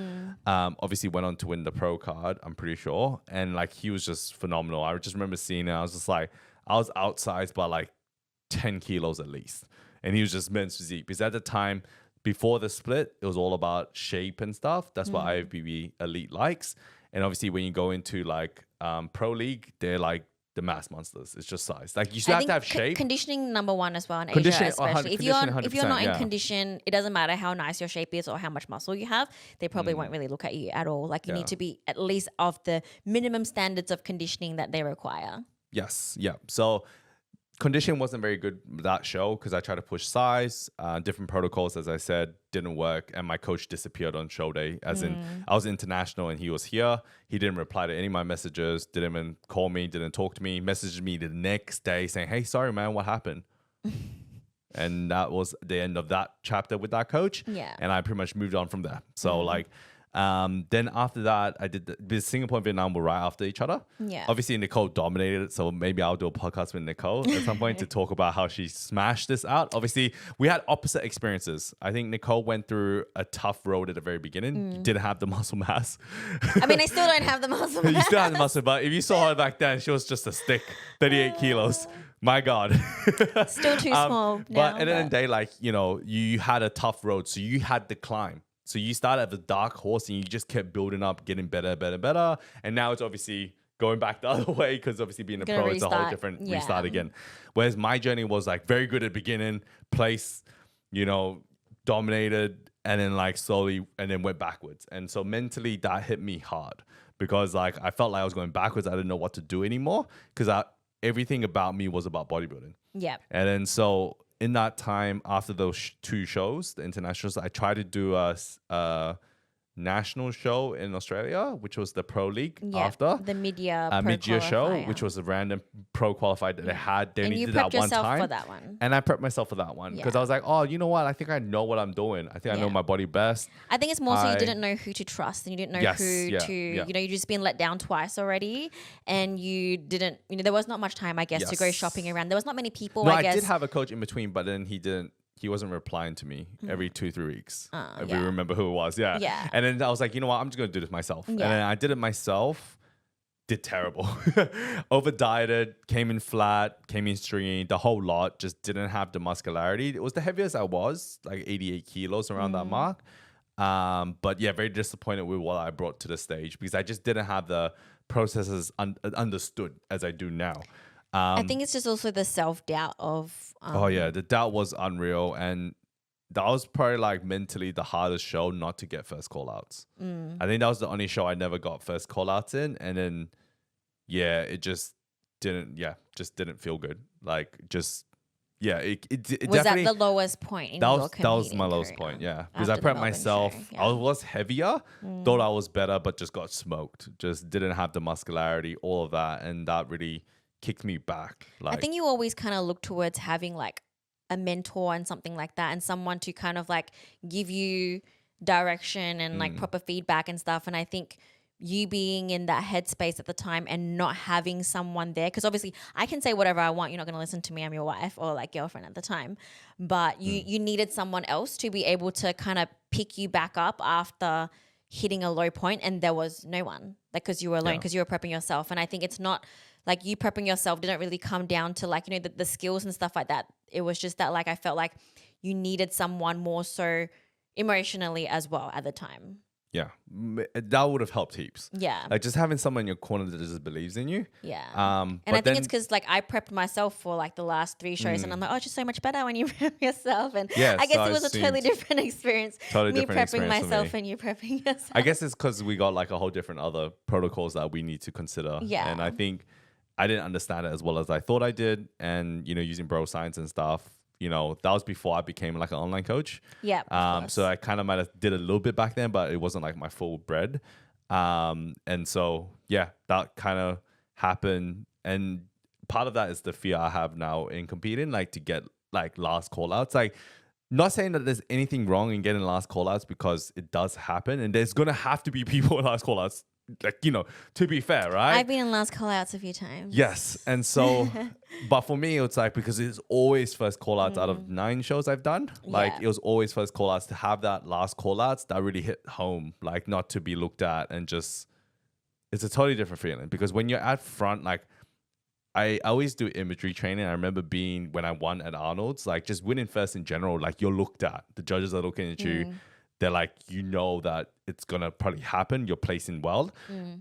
Obviously went on to win the pro card, I'm pretty sure. And like he was just phenomenal. I just remember seeing it. I was just like, I was outsized by like 10 kilos at least. And he was just men's physique. Because at the time, before the split, it was all about shape and stuff. That's what IFBB Elite likes. And obviously when you go into like pro league, they're like the mass monsters. It's just size. Like you still have to have shape. Conditioning number 1 as well in Asia, Conditioning, especially. If conditioning you're not 100%, in condition, it doesn't matter how nice your shape is or how much muscle you have. They probably won't really look at you at all. Like you need to be at least of the minimum standards of conditioning that they require. Yes. Yeah. So condition wasn't very good with that show because I tried to push size, different protocols, as I said, didn't work. And my coach disappeared on show day, as in I was international and he was here. He didn't reply to any of my messages, didn't even call me, didn't talk to me, messaged me the next day saying, hey, sorry, man, what happened? And that was the end of that chapter with that coach. Yeah. And I pretty much moved on from there. So like, Then after that, I did the Singapore and Vietnam were right after each other. Yeah. Obviously, Nicole dominated it, so maybe I'll do a podcast with Nicole at some point to talk about how she smashed this out. Obviously, we had opposite experiences. I think Nicole went through a tough road at the very beginning. You didn't have the muscle mass. I mean, I still don't have the muscle You mass. still had the muscle, but if you saw her back then, she was just a stick, 38 kilos. My God. Still too small now. But at the end of the day, like, you know, you had a tough road, so you had the climb. So you started as a dark horse and you just kept building up, getting better, better, better. And now it's obviously going back the other way because obviously being a pro, it's a whole different restart again. Whereas my journey was like very good at the beginning, place, you know, dominated, and then like slowly, and then went backwards. And so mentally that hit me hard because like I felt like I was going backwards. I didn't know what to do anymore because everything about me was about bodybuilding. Yeah. And then so in that time after those two shows, the internationals, I tried to do a national show in Australia, which was the Pro League after. The mid-year show, which was a random pro qualified that they had. They and only you did prepped that one yourself time. for that one. And I prepped myself for that one because I was like, oh, you know what? I think I know what I'm doing. I think I know my body best. I think it's more so you didn't know who to trust and you didn't know you know, you just been let down twice already and you didn't, you know, there was not much time, I guess, to go shopping around. There was not many people, No, I guess. I did have a coach in between, but then he wasn't replying to me every 2-3 weeks. If we remember who it was. Yeah. And then I was like, you know what? I'm just going to do this myself. And then I did it myself. Did terrible. Over dieted, came in flat, came in stringy, the whole lot. Just didn't have the muscularity. It was the heaviest I was, like 88 kilos around that mark. But yeah, very disappointed with what I brought to the stage because I just didn't have the processes understood as I do now. I think it's just also the self-doubt of... the doubt was unreal. And that was probably like mentally the hardest show not to get first call-outs. I think that was the only show I never got first call-outs in. And then, it just didn't feel good. Like just... Yeah, it was that the lowest point in your that was my lowest point, because I prepped myself. I was heavier, thought I was better, but just got smoked. Just didn't have the muscularity, all of that, and that really kicked me back. Like, I think you always kind of look towards having like a mentor and something like that, and someone to kind of like give you direction and like proper feedback and stuff. And I think you being in that headspace at the time and not having someone there, because obviously I can say whatever I want, you're not going to listen to me, I'm your wife or like girlfriend at the time, but you needed someone else to be able to kind of pick you back up after hitting a low point, and there was no one, like, because you were alone, because you were prepping yourself. And I think it's not like you prepping yourself didn't really come down to like, you know, the skills and stuff like that. It was just that like I felt like you needed someone more so emotionally as well at the time. Yeah, that would have helped heaps. Yeah. Like just having someone in your corner that just believes in you. Yeah. And I think it's because like I prepped myself for like the last 3 shows and I'm like, oh, it's just so much better when you prep yourself. And I guess it was a totally different experience. Me prepping myself and you prepping yourself. I guess it's because we got like a whole different other protocols that we need to consider. Yeah. And I think I didn't understand it as well as I thought I did. And, you know, using bro science and stuff. You know, that was before I became like an online coach. Yeah. So I kind of might have did a little bit back then, but it wasn't like my full bread. And so, that kind of happened. And part of that is the fear I have now in competing, like to get like last call outs. Like, not saying that there's anything wrong in getting last call outs because it does happen. And there's going to have to be people in last call outs. Like, you know, to be fair, right? I've been in last call outs a few times. Yes. And so, but for me, it's like, because it's always first call outs out of 9 shows I've done. Like, it was always first call outs. To have that last call outs, that really hit home. Like, not to be looked at and just, it's a totally different feeling. Because when you're at front, like, I always do imagery training. I remember being, when I won at Arnold's, like, just winning first in general, like, you're looked at. The judges are looking at you. They're like, you know that it's going to probably happen. You're placing well.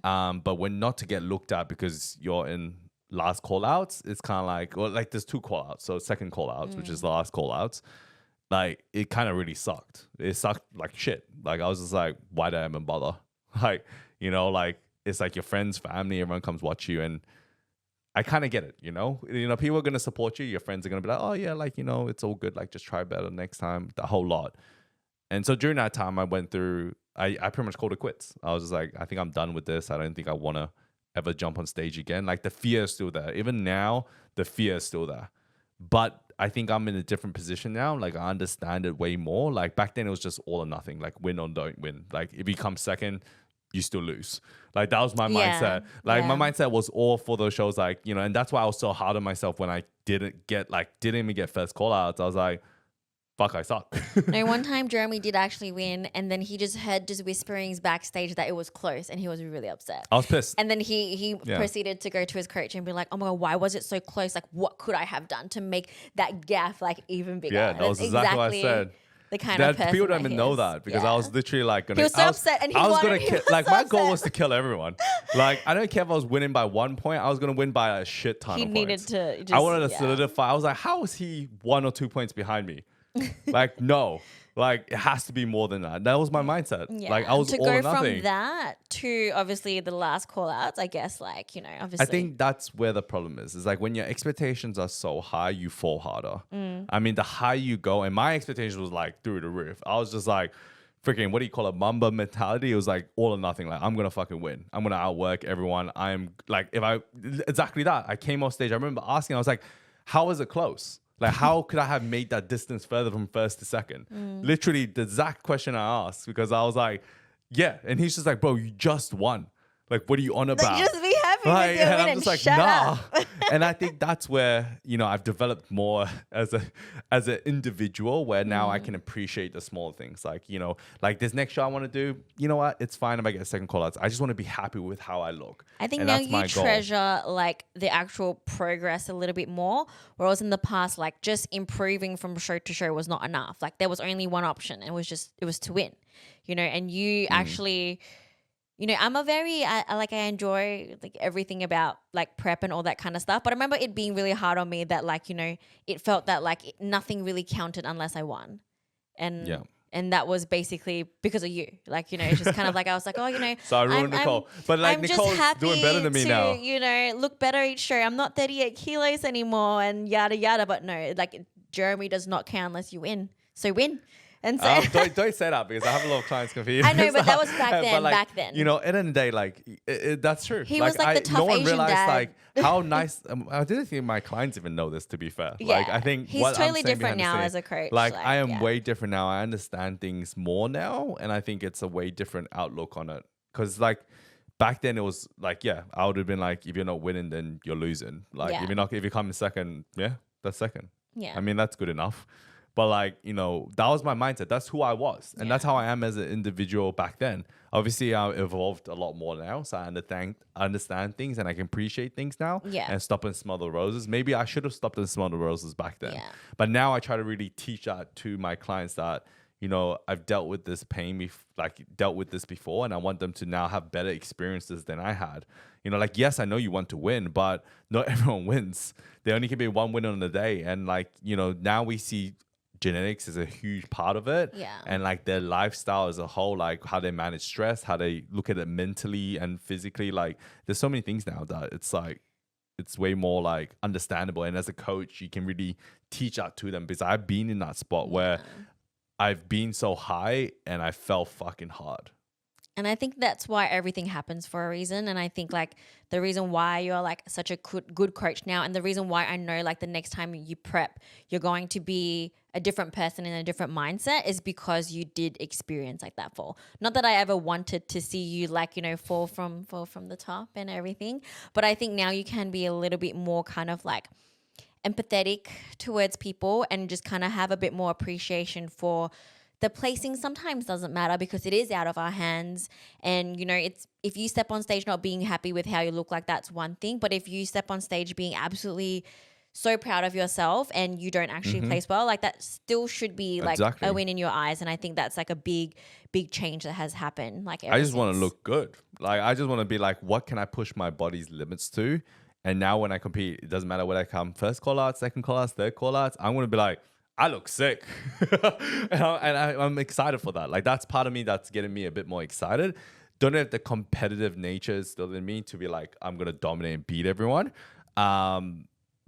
But when not to get looked at because you're in last call outs, it's kind of like, well, like there's 2 call outs. So second call outs, which is the last call outs. Like, it kind of really sucked. It sucked like shit. Like, I was just like, why did I even bother? Like, you know, like, it's like your friends, family, everyone comes watch you. And I kind of get it, you know? You know, people are going to support you. Your friends are going to be like, oh yeah, like, you know, it's all good. Like, just try better next time. The whole lot. And so during that time, I went through, I pretty much called it quits. I was just like, I think I'm done with this. I don't think I want to ever jump on stage again. Like, the fear is still there. Even now, the fear is still there. But I think I'm in a different position now. Like I understand it way more. Like back then it was just all or nothing. Like win or don't win. Like if you come second, you still lose. Like that was my Yeah. mindset. Like my Yeah. mindset was all for those shows. Like, and that's why I was so hard on myself when I didn't even get first call outs. I was like, fuck, I suck. No, one time Jeremy did actually win, and then he just heard just whisperings backstage that it was close, and he was really upset. I was pissed. And then he proceeded to go to his coach and be like, "Oh my god, why was it so close? Like, what could I have done to make that gap like even bigger?" Yeah, And that was that's exactly what I said. The kind of person People don't that even he know is. that because I was literally like gonna. He was so upset, and he I was wanted- gonna he kill. was Like so my goal upset. was to kill everyone. Like I don't care if I was winning by 1 point. I was gonna win by a shit ton He of needed points. to just, I wanted to yeah. solidify. I was like, how is he 1 or 2 points behind me? Like no. Like it has to be more than that. That was my mindset. Yeah. Like I was to all go or nothing. from that to obviously the last call outs, I guess, like, obviously. I think that's where the problem is. It's like when your expectations are so high, you fall harder. I mean, the higher you go, and my expectations was like through the roof. I was just like, freaking, what do you call it? Mamba mentality. It was like all or nothing. Like I'm gonna fucking win. I'm gonna outwork everyone. I'm like, exactly that. I came off stage. I remember asking. I was like, how is it close? Like, how could I have made that distance further from first to second? Literally the exact question I asked because I was like, yeah. And he's just like, bro, you just won. Like, what are you on about? Just be happy Like, with your and win I'm and just like, shut nah. up. And I think that's where, I've developed more as an individual where now I can appreciate the small things. Like, like this next show I want to do, you know what? It's fine if I get second call outs. I just want to be happy with how I look. I think And now that's my you goal. treasure like the actual progress a little bit more, whereas in the past, like just improving from show to show was not enough. Like there was only one option, and it was to win, and you actually. I'm a very, I enjoy like everything about like prep and all that kind of stuff. But I remember it being really hard on me that like, it felt that like nothing really counted unless I won. And Yeah. and that was basically because of you. Like, it's just kind of like, I was like, oh, So I ruined Nicole. But like I'm Nicole's just happy doing better than me to, now. Look better each show. I'm not 38 kilos anymore and yada, yada. But no, like Jeremy does not count unless you win. So win. And so Don't say that because I have a lot of clients confused. I know, but that was back then. But back then, at the end of the day, like that's true. He was like the tough no one Asian realized dad. like how nice. I didn't think my clients even know this. To be fair, like I think he's what I'm totally saying different behind the now scenes, as a coach. Like I am yeah. way different now. I understand things more now, and I think it's a way different outlook on it. Because like back then, it was like I would have been like, if you're not winning, then you're losing. Like if you come in second, that's second. Yeah. I mean that's good enough. But like, that was my mindset. That's who I was. And that's how I am as an individual back then. Obviously, I evolved a lot more now. So I understand things and I can appreciate things now. Yeah. And stop and smell the roses. Maybe I should have stopped and smelled the roses back then. Yeah. But now I try to really teach that to my clients that, I've dealt with this pain, dealt with this before. And I want them to now have better experiences than I had. Like, yes, I know you want to win, but not everyone wins. There only can be one winner on the day. And like, now we see genetics is a huge part of it. Yeah. And like their lifestyle as a whole, like how they manage stress, how they look at it mentally and physically. Like there's so many things now that it's like, it's way more like understandable. And as a coach, you can really teach that to them because I've been in that spot where I've been so high and I fell fucking hard. And I think that's why everything happens for a reason. And I think like the reason why you're like such a good coach now, and the reason why I know like the next time you prep, you're going to be a different person in a different mindset is because you did experience like that fall. Not that I ever wanted to see you like, fall from the top and everything. But I think now you can be a little bit more kind of like empathetic towards people and just kind of have a bit more appreciation for the placing sometimes doesn't matter because it is out of our hands. And, it's if you step on stage not being happy with how you look like, that's one thing. But if you step on stage being absolutely so proud of yourself and you don't actually place well, like that still should be like a win in your eyes. And I think that's like a big change that has happened. Like I just want to look good. Like I just want to be like, what can I push my body's limits to? And now when I compete, it doesn't matter whether I come first call out, second call out, third call out, I'm going to be like, I look sick. and I'm excited for that. Like that's part of me that's getting me a bit more excited. Don't have the competitive nature still in me to be like, I'm going to dominate and beat everyone.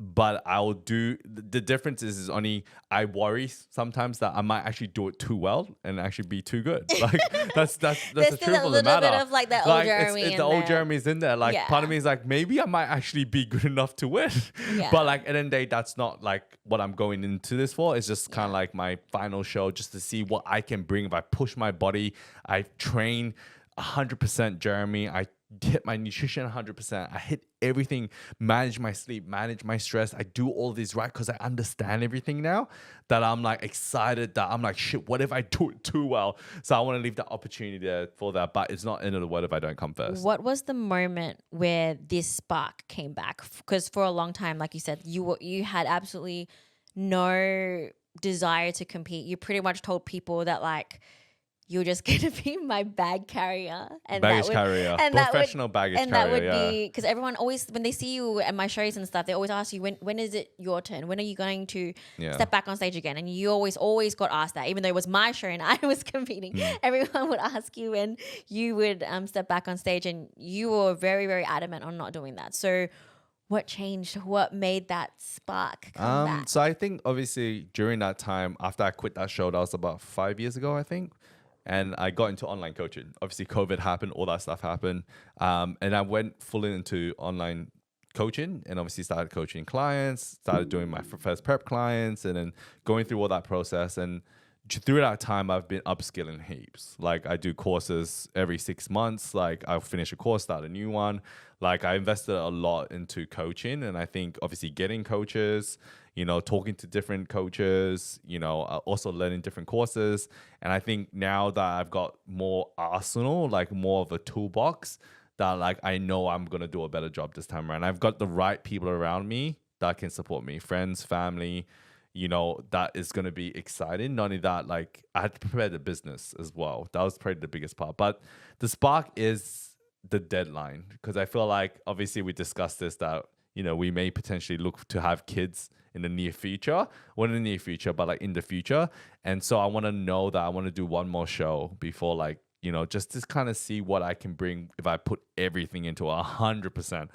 but I'll do the difference is only I worry sometimes that I might actually do it too well and actually be too good. Like that's There's the still truth a of the little bit matter. of like that old Like Jeremy it's in the old there. Jeremy's in there. Like part of Yeah. me is like maybe I might actually be good enough to win. Yeah. But like at the end of the day, that's not like what I'm going into this for. It's just kind of Yeah. like my final show just to see what I can bring if I push my body. I train 100% Jeremy. I hit my nutrition 100%. I hit everything, manage my sleep, manage my stress. I do all this right because I understand everything now that I'm like excited that I'm like, shit, what if I do it too well? So I want to leave that opportunity there for that. But it's not end of the world if I don't come first. What was the moment where this spark came back? Because for a long time, like you said, you had absolutely no desire to compete. You pretty much told people that like you're just gonna be my bag carrier, and Baggage carrier, professional baggage and that carrier, would yeah. be because everyone always when they see you at my shows and stuff, they always ask you when is it your turn? When are you going to Yeah. step back on stage again? And you always got asked that, even though it was my show and I was competing. Everyone would ask you when you would step back on stage, and you were very very adamant on not doing that. So what changed? What made that spark come back? So I think obviously during that time after I quit that show, that was about 5 years ago, I think. And I got into online coaching. Obviously, COVID happened, all that stuff happened. And I went fully into online coaching and obviously started coaching clients, started doing my first prep clients, and then going through all that process. And through that time, I've been upskilling heaps. Like I do courses every 6 months. Like I'll finish a course, start a new one. Like I invested a lot into coaching. And I think obviously getting coaches, talking to different coaches, also learning different courses. And I think now that I've got more arsenal, like more of a toolbox, that like I know I'm going to do a better job this time around. I've got the right people around me that can support me, friends, family, that is going to be exciting. Not only that, like I had to prepare the business as well. That was probably the biggest part. But the spark is the deadline, because I feel like obviously we discussed this that, we may potentially look to have kids in the near future. Well, in the near future, but like in the future. And so I want to know that I want to do one more show before like, just to kind of see what I can bring if I put everything into 100%.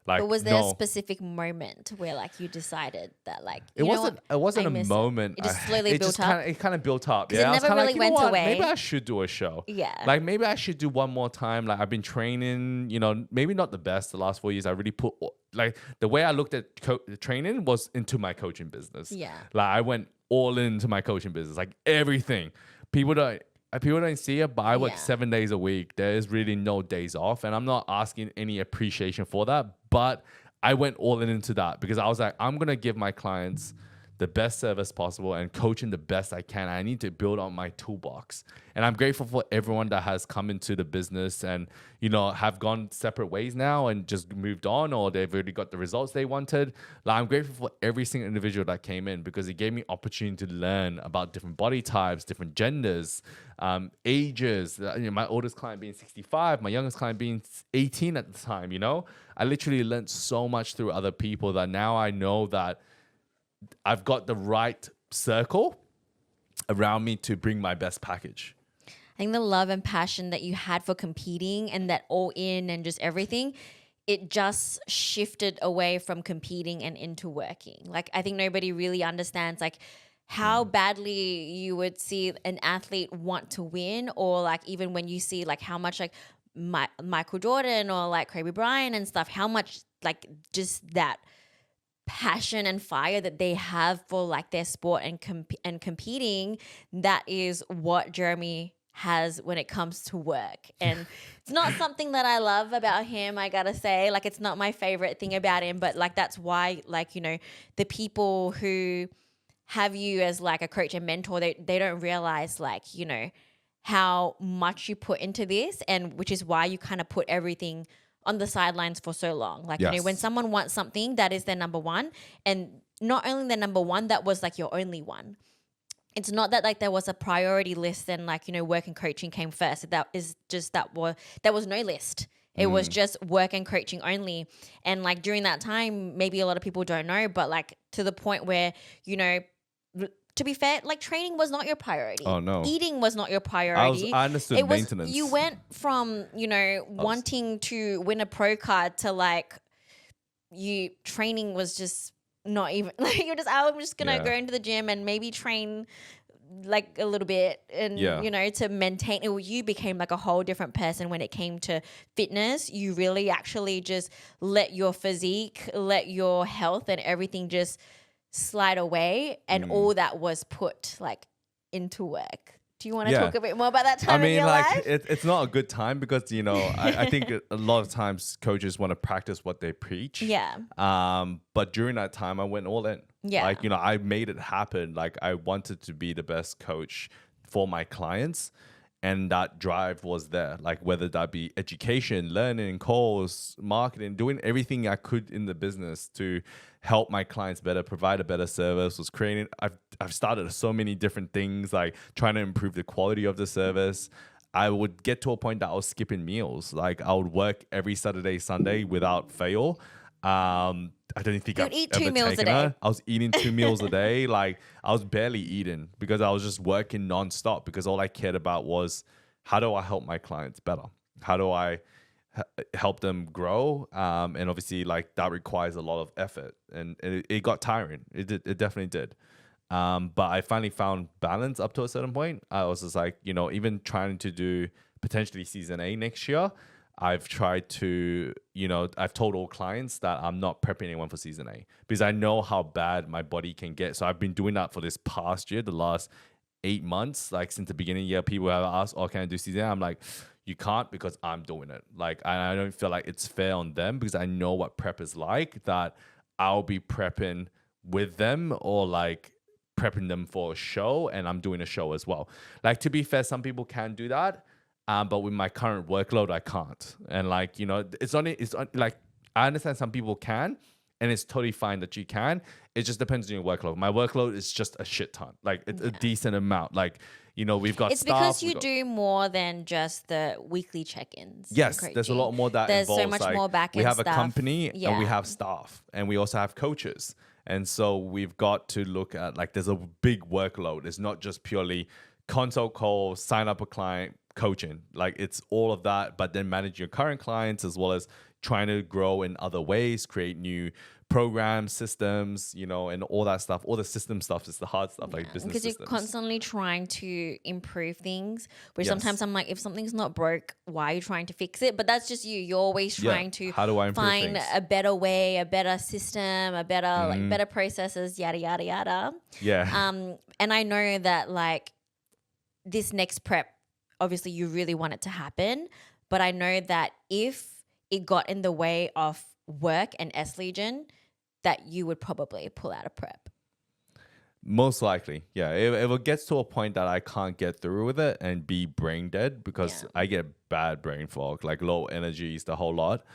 Like, But was there a specific moment where like you decided that like it wasn't a moment. It just slowly built up. It kind of built up. It Yeah, I was never kinda really like, went away. maybe I should do a show. Yeah. Like maybe I should do one more time. Like I've been training. Maybe not the best the last 4 years. I really put like the way I looked at training was into my coaching business. Yeah. Like I went all into my coaching business, like everything. People don't see it, but I work 7 days a week. There is really no days off, and I'm not asking any appreciation for that, but I went all into that because I was like, I'm going to give my clients the best service possible and coaching the best I can. I need to build on my toolbox. And I'm grateful for everyone that has come into the business and, have gone separate ways now and just moved on, or they've already got the results they wanted. Like, I'm grateful for every single individual that came in because it gave me opportunity to learn about different body types, different genders, ages. My oldest client being 65, my youngest client being 18 at the time, I literally learned so much through other people that now I know that I've got the right circle around me to bring my best package. I think the love and passion that you had for competing and that all in and just everything, it just shifted away from competing and into working. Like I think nobody really understands like how badly you would see an athlete want to win, or like even when you see like how much like Michael Jordan or like Kobe Bryant and stuff, how much like just that passion and fire that they have for like their sport and competing, that is what Jeremy has when it comes to work. And it's not something that I love about him, I gotta say. Like it's not my favorite thing about him, but like that's why like, the people who have you as like a coach and mentor, they don't realize like, how much you put into this, and which is why you kind of put everything on the sidelines for so long. Like, when someone wants something, that is their number one. And not only their number one, that was like your only one. It's not that like there was a priority list and like, work and coaching came first. That is just there was no list. It was just work and coaching only. And like during that time, maybe a lot of people don't know, but like to the point where, to be fair, like training was not your priority. Oh, no. Eating was not your priority. I understood maintenance. You went from, wanting to win a pro card to like training was just not even like you're just, I'm just gonna Yeah. go into the gym and maybe train like a little bit and Yeah. you know, to maintain it. You became like a whole different person when it came to fitness. You really actually just let your physique, let your health and everything just slide away, and all that was put like into work. Do you want to Yeah. talk a bit more about that I time in mean, your like, life? it's not a good time because, you know, I think a lot of times coaches want to practice what they preach. Yeah. But during that time, I went all in. Yeah. Like, you know, I made it happen. Like, I wanted to be the best coach for my clients. And that drive was there. Like, whether that be education, learning, calls, marketing, doing everything I could in the business to help my clients better, provide a better service, was creating. I've started so many different things, like trying to improve the quality of the service. I would get to a point that I was skipping meals. Like, I would work every Saturday, Sunday without fail. I don't think You'd I've eat 2 ever meals a taken day. her. I was eating 2 meals a day. Like, I was barely eating because I was just working nonstop, because all I cared about was, how do I help my clients better? How do I help them grow? And obviously, like, that requires a lot of effort, and it got tiring. It definitely did. But I finally found balance up to a certain point. I was just like, you know, even trying to do potentially season A next year, I've tried to, you know, I've told all clients that I'm not prepping anyone for season A because I know how bad my body can get. So I've been doing that for this past year, the last 8 months, like since the beginning of the year. People have asked, oh, can I do season A? I'm like, you can't, because I'm doing it. Like, I don't feel like it's fair on them, because I know what prep is like, that I'll be prepping with them, or like prepping them for a show, and I'm doing a show as well. Like, to be fair, some people can do that. But with my current workload, I can't. And like, you know, like, I understand some people can, and it's totally fine that you can. It just depends on your workload. My workload is just a shit ton. Like, it's a decent amount. Like, you know, we've got It's staff. because you do more than just the weekly check-ins. Yes, there's a lot more that There's involves. so much like, more back-end we have stuff. a company, and we Yeah. have staff, and we also have coaches. And so we've got to look at, like, there's a big workload. It's not just purely consult call, sign up a client, coaching. Like, it's all of that, but then manage your current clients, as well as trying to grow in other ways, create new programs, systems, you know, and all that stuff. All the system stuff is the hard stuff, like business Because you're systems. constantly trying to improve things, which Yes. sometimes I'm like, if something's not broke, why are you trying to fix it? But that's just you. You're always Yeah. trying to How do I improve find things? a better way, a better system, a better like better processes, yada yada yada. Yeah. And I know that like this next prep, obviously you really want it to happen, but I know that if it got in the way of work and S Legion, that you would probably pull out a prep. Most likely, yeah. If it gets to a point that I can't get through with it and be brain dead, because Yeah. I get bad brain fog, like low energies, the whole lot.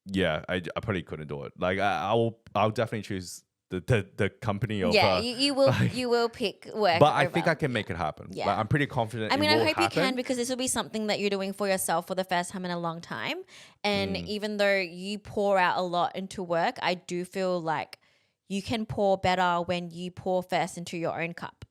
Yeah, I probably couldn't do it. Like, I'll definitely choose the company over. Yeah, you will like, you will pick work. but I think over- I can make it happen. Yeah. Like, I'm pretty confident. I mean, it I will hope you happen. can, because this will be something that you're doing for yourself for the first time in a long time. And even though you pour out a lot into work, I do feel like you can pour better when you pour first into your own cup.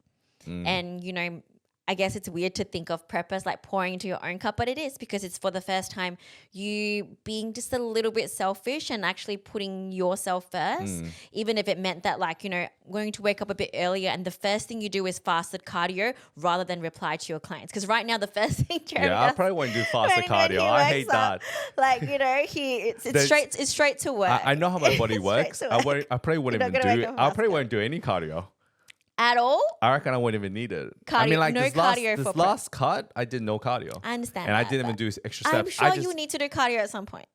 And, you know, I guess it's weird to think of prep as like pouring into your own cup, but it is, because it's for the first time you being just a little bit selfish and actually putting yourself first, even if it meant that, like, you know, going to wake up a bit earlier and the first thing you do is fasted cardio rather than reply to your clients. Because right now the first thing Jeremy Yeah, I does probably won't do faster when cardio. he I wakes hate up, that. like, you know, it's straight to work. I know how my body It's straight works. to I work. probably wouldn't You're not even gonna do wake it. up I fast probably enough. won't do any cardio. At all. I reckon I wouldn't even need it. I Cardio- mean, like, no this cardio for this prep. last cut, I did no cardio. I understand And I that, didn't even but do extra steps. I'm sure I just, you need to do cardio at some point.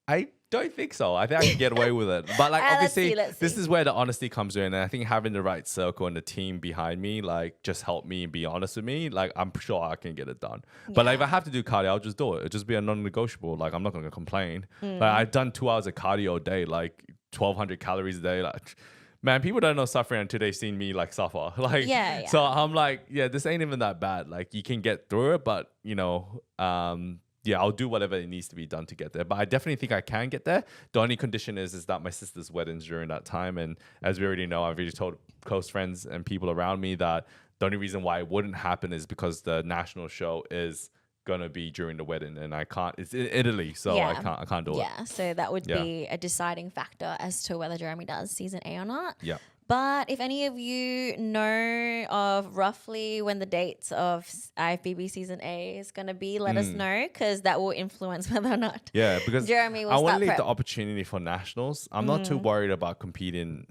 I don't think so. I think I can get away with it. But like, Let's obviously, see. this is where the honesty comes in. And I think having the right circle and the team behind me, like, just help me and be honest with me. Like, I'm sure I can get it done. But like, if I have to do cardio, I'll just do it. It'll just be a non-negotiable. Like, I'm not going to complain. Like, I've done 2 hours of cardio a day, like 1,200 calories a day. Like, man, people don't know suffering until they've seen me like suffer. Like, Yeah. So I'm like, yeah, this ain't even that bad. Like, you can get through it, but you know, yeah, I'll do whatever it needs to be done to get there. But I definitely think I can get there. The only condition is that my sister's wedding's during that time, and as we already know, I've already told close friends and people around me that the only reason why it wouldn't happen is because the national show is gonna be during the wedding, and I can't. It's in Italy, so Yeah. I can't do it. Yeah, so that would Yeah. be a deciding factor as to whether Jeremy does season A or not. Yeah. But if any of you know of roughly when the dates of IFBB season A is going to be, let us know, because that will influence whether or not Yeah, because Jeremy will I want start to leave prep. the opportunity for nationals. I'm not too worried about competing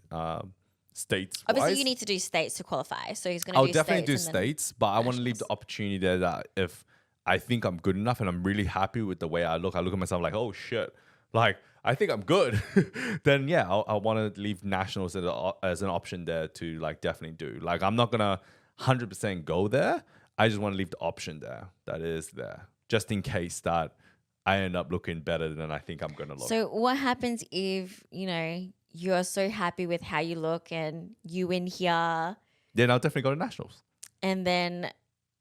states. Obviously, you need to do states to qualify, so he's going to I'll do definitely do states and then states, but I want to leave nationals. the opportunity there that if I think I'm good enough and I'm really happy with the way I look at myself like, oh shit, like I think I'm good, then yeah, I want to leave nationals as an option there to like definitely do. Like I'm not gonna 100% go there. I just want to leave the option there that is there, just in case that I end up looking better than I think I'm gonna look. So what happens if, you're so happy with how you look and you win here, Then I'll definitely go to nationals. and then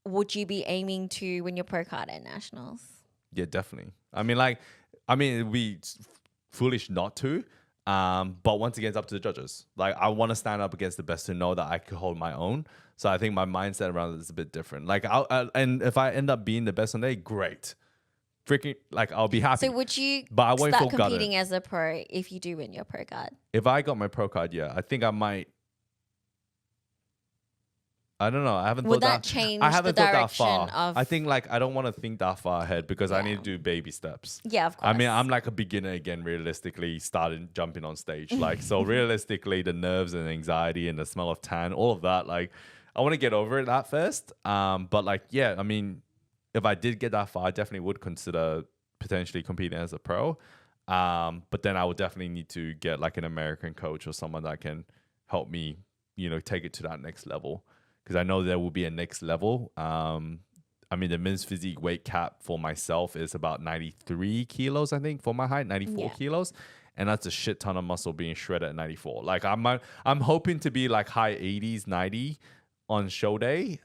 would you be aiming to win your pro card at nationals? Yeah, definitely. I mean, it'd be foolish not to. But once again, it's up to the judges. Like, I want to stand up against the best to know that I could hold my own. So I think my mindset around it is a bit different. Like, and if I end up being the best on day, great. Freaking, like, I'll be happy. So would you But I won't start feel gutted. competing as a pro if you do win your pro card? If I got my pro card, yeah, I think I might. I don't know. I haven't Would thought that change I haven't the thought that direction far. of- I think like I don't want to think that far ahead because I Yeah. need to do baby steps. Yeah, of course. I mean, I'm like a beginner again, realistically, starting jumping on stage. Like, so realistically, the nerves and anxiety and the smell of tan, all of that, like, I want to get over it at first. But like, yeah, I mean, if I did get that far, I definitely would consider potentially competing as a pro. But then I would definitely need to get like an American coach or someone that can help me, take it to that next level. Because I know there will be a next level. I mean, the men's physique weight cap for myself is about 93 kilos, I think, for my height, 94 kilos. And that's a shit ton of muscle being shredded at 94. Like, I'm hoping to be like high 80s, 90 on show day,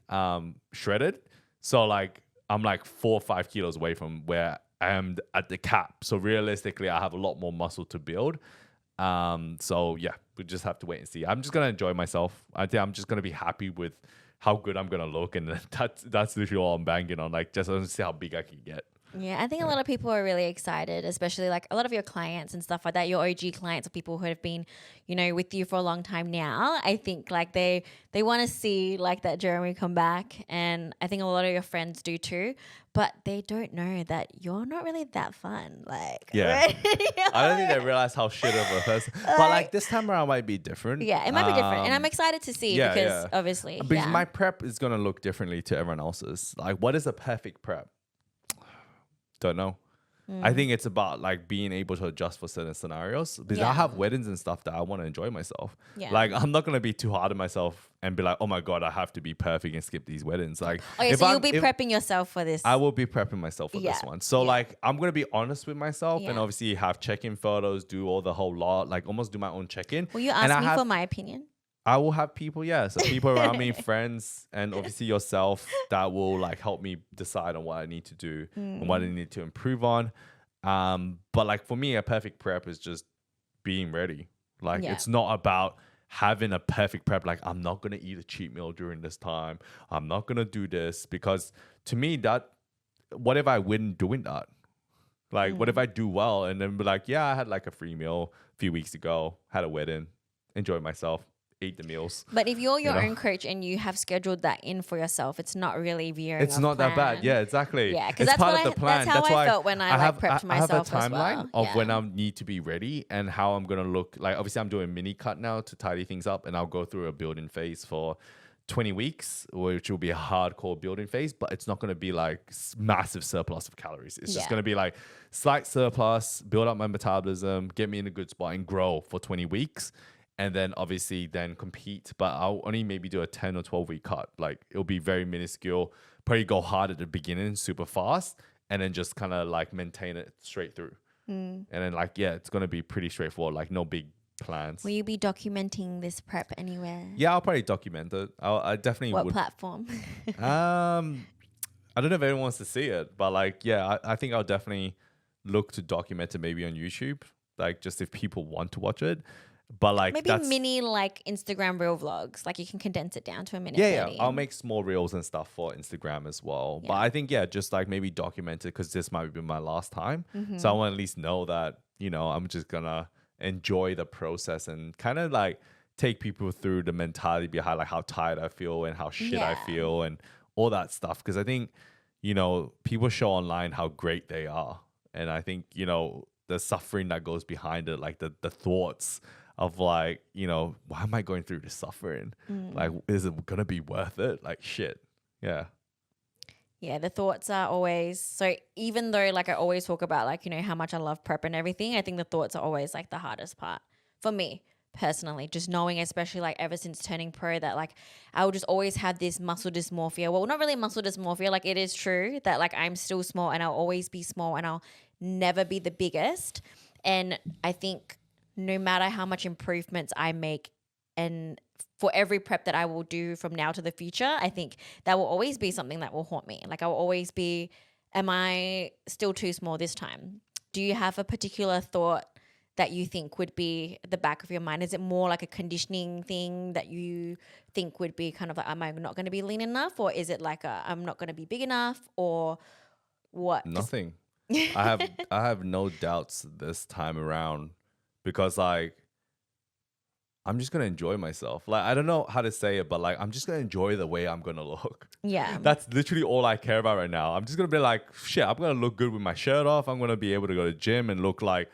shredded. So, like, I'm like 4 or 5 kilos away from where I am at the cap. So, realistically, I have a lot more muscle to build. So yeah, we just have to wait and see. I'm just gonna enjoy myself. I think I'm just gonna be happy with how good I'm gonna look, and that's literally all I'm banking on. Like, just to see how big I can get. Yeah, I think a lot of people are really excited, especially like a lot of your clients and stuff like that, your OG clients or people who have been, with you for a long time now. I think like they want to see like that Jeremy come back, and I think a lot of your friends do too, but they don't know that you're not really that fun. Like, Yeah. right? I don't think they realize how shit of a person. But like this time around might be different. Yeah, it might be different, and I'm excited to see because obviously, because my prep is gonna look differently to everyone else's. Like, what is a perfect prep? Don't know. I think it's about like being able to adjust for certain scenarios because I have weddings and stuff that I want to enjoy myself. Yeah. Like, I'm not gonna be too hard on myself and be like, oh my god, I have to be perfect and skip these weddings. Like, Okay, so you'll be prepping yourself for this. I will be prepping myself for this one. So like, I'm gonna be honest with myself and Yeah. obviously have check-in photos, do all the whole lot, like almost do my own check-in. Will you And ask me for my opinion? I will have people, so people around me, friends, and obviously yourself that will like help me decide on what I need to do and what I need to improve on. But like for me, a perfect prep is just being ready. Like it's not about having a perfect prep. Like, I'm not gonna eat a cheat meal during this time. I'm not gonna do this because to me that what if I win doing that? Like, what if I do well and then be like, yeah, I had like a free meal a few weeks ago, had a wedding, enjoyed myself. Ate the meals. But if you're your own coach and you have scheduled that in for yourself, it's not really veering. It's not that bad. Yeah, exactly. Yeah, because it's that's part what of the plan. that's how I felt when I like prepped I have a myself as timeline well. of when I need to be ready and how I'm gonna look. Like, obviously, I'm doing mini cut now to tidy things up, and I'll go through a building phase for 20 weeks, which will be a hardcore building phase, but it's not going to be like massive surplus of calories. It's just going to be like slight surplus, build up my metabolism, get me in a good spot and grow for 20 weeks. And then obviously then compete, but I'll only maybe do a 10 or 12 week cut. Like, it'll be very minuscule, probably go hard at the beginning, super fast, and then just kind of like maintain it straight through. And then like, it's going to be pretty straightforward, like no big plans. Will you be documenting this prep anywhere? Yeah, I'll probably document it. I definitely What would. platform? I don't know if anyone wants to see it, but like, I think I'll definitely look to document it maybe on YouTube, like just if people want to watch it. But like Maybe that's mini like Instagram reel vlogs. Like you can condense it down to a minute yeah. 30. I'll make small reels and stuff for Instagram as well. But Yeah. I think just like maybe document it because this might be my last time. Mm-hmm. So I want to at least know that I'm just gonna enjoy the process and kind of like take people through the mentality behind like how tired I feel and how shit I Yeah. feel and all that stuff. Because I think people show online how great they are, and I think the suffering that goes behind it, like the thoughts of like, why am I going through this suffering? Like, is it gonna be worth it? Like, shit. Yeah. Yeah, the thoughts are always so. Even though like I always talk about like how much I love prep and everything, I think the thoughts are always like the hardest part for me personally. Just knowing, especially like ever since turning pro, that like I will just always have this muscle dysmorphia. Well, not really muscle dysmorphia. Like it is true that like I'm still small and I'll always be small and I'll never be the biggest. And I think no matter how much improvements I make and for every prep that I will do from now to the future, I think that will always be something that will haunt me. Like I will always be, am I still too small this time? Do you have a particular thought that you think would be at the back of your mind? Is it more like a conditioning thing that you think would be kind of like, am I not going to be lean enough? Or is it like I'm not going to be big enough? Or what? Nothing. I have no doubts this time around because like I'm just gonna enjoy myself. Like I don't know how to say it, but like I'm just gonna enjoy the way I'm gonna look. Yeah. That's literally all I care about right now. I'm just gonna be like, shit, I'm gonna look good with my shirt off. I'm gonna be able to go to the gym and look like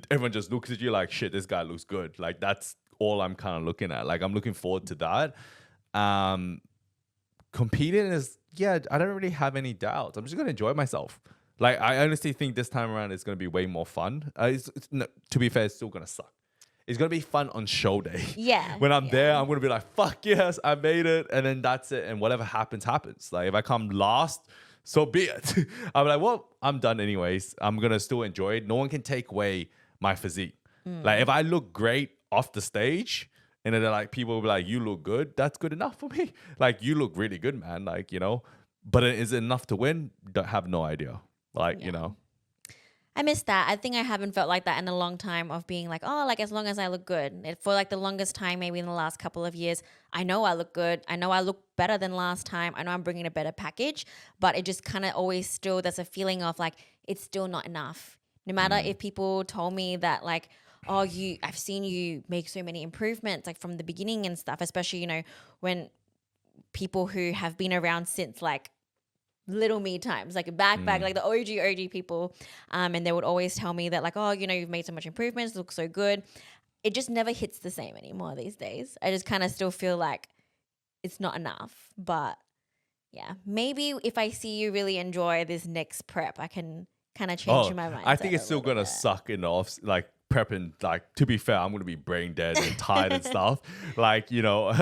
everyone just looks at you like, shit, this guy looks good. Like that's all I'm kind of looking at. Like I'm looking forward to that. Competing is I don't really have any doubts. I'm just gonna enjoy myself. Like I honestly think this time around it's gonna be way more fun. No, to be fair, it's still gonna suck. It's gonna be fun on show day. Yeah. When I'm there, I'm gonna be like, fuck yes, I made it. And then that's it. And whatever happens, happens. Like if I come last, so be it. I'm like, well, I'm done anyways. I'm gonna still enjoy it. No one can take away my physique. Like if I look great off the stage and then like people will be like, you look good, that's good enough for me. Like you look really good, man. Like, but is it enough to win? Don't have no idea. Like, I miss that. I think I haven't felt like that in a long time of being like, oh, like as long as I look good. For like the longest time, maybe in the last couple of years, I know I look good. I know I look better than last time. I know I'm bringing a better package, but it just kind of always still, there's a feeling of like, it's still not enough. No matter if people told me that like, oh, I've seen you make so many improvements like from the beginning and stuff, especially, when people who have been around since like little me times, like back, like the OG people. And they would always tell me that like, oh, you've made so much improvements, look so good. It just never hits the same anymore these days. I just kind of still feel like it's not enough. But yeah, maybe if I see you really enjoy this next prep, I can kind of change my mindset. I think it's still gonna suck in the off, like prepping. Like to be fair, I'm gonna be brain dead and tired and stuff. Like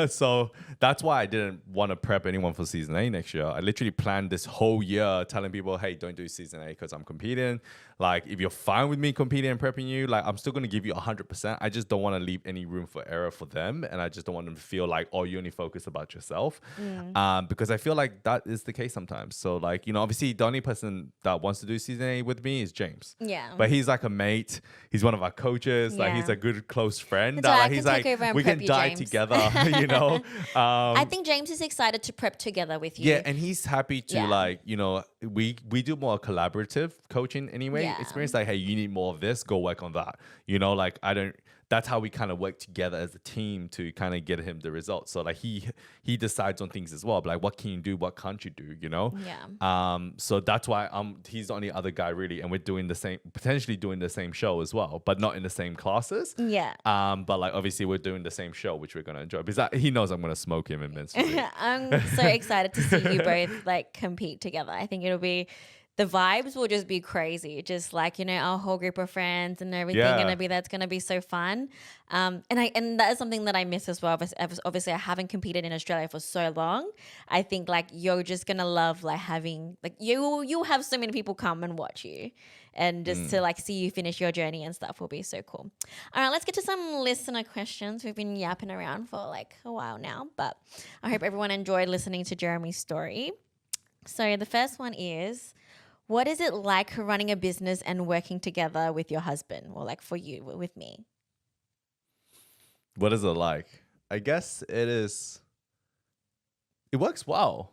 so that's why I didn't want to prep anyone for season A next year. I literally planned this whole year telling people, hey, don't do season A because I'm competing. Like if you're fine with me competing and prepping you, like I'm still gonna give you 100%. I just don't want to leave any room for error for them, and I just don't want them to feel like, oh, you only focus about yourself. Because I feel like that is the case sometimes. So like obviously the only person that wants to do season A with me is James. Yeah. But he's like a mate. He's one of our coaches. Like he's Yeah. a good close friend. That's why I He's can like take over and we prep can you, die James. together. I think James is excited to prep together with you. Yeah, and he's happy to like we do more collaborative coaching anyway. Experience like, hey, you need more of this, go work on that. Like I don't. That's how we kind of work together as a team to kind of get him the results. So like he decides on things as well. But like what can you do? What can't you do? Yeah. So that's why he's the only other guy really, and we're potentially doing the same show as well, but not in the same classes. Yeah. But like obviously we're doing the same show, which we're gonna enjoy because he knows I'm gonna smoke him immensely. I'm so excited to see you both like compete together. I think the vibes will just be crazy. Just like, our whole group of friends and everything that's gonna be so fun. And that is something that I miss as well. Obviously I haven't competed in Australia for so long. I think like you're just gonna love like having like you'll have so many people come and watch you. And just to like see you finish your journey and stuff will be so cool. All right, let's get to some listener questions. We've been yapping around for like a while now, but I hope everyone enjoyed listening to Jeremy's story. So the first one is, what is it like running a business and working together with your husband, or like for you with me? What is it like? I guess it is. It works well.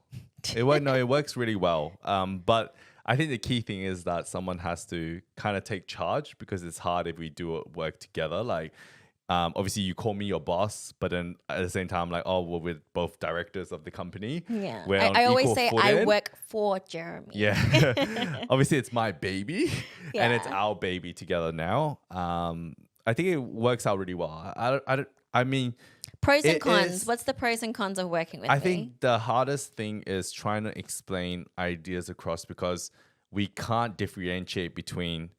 It works really well. But I think the key thing is that someone has to kind of take charge because it's hard if we do work together. Like, obviously you call me your boss, but then at the same time, like, oh, well, we're both directors of the company. Yeah. We're on I always equal say I footing. work for Jeremy. Yeah. Obviously it's my baby and it's Yeah. our baby together now. I think it works out really well. I mean, Pros and it cons. is- What's the pros and cons of working with I me? think the hardest thing is trying to explain ideas across because we can't differentiate between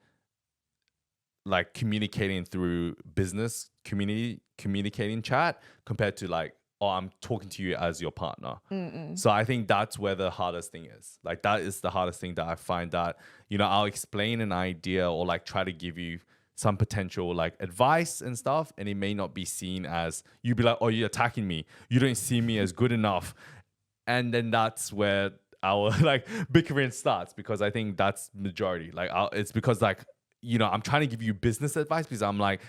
like communicating through business community communicating chat compared to like, oh, I'm talking to you as your partner. So I think that's where the hardest thing is. Like that is the hardest thing that I find that, I'll explain an idea or like try to give you some potential like advice and stuff, and it may not be seen as you'd be like, oh, you're attacking me. You don't see me as good enough. And then that's where our like bickering starts because I think that's majority. Like it's because like, I'm trying to give you business advice because I'm like,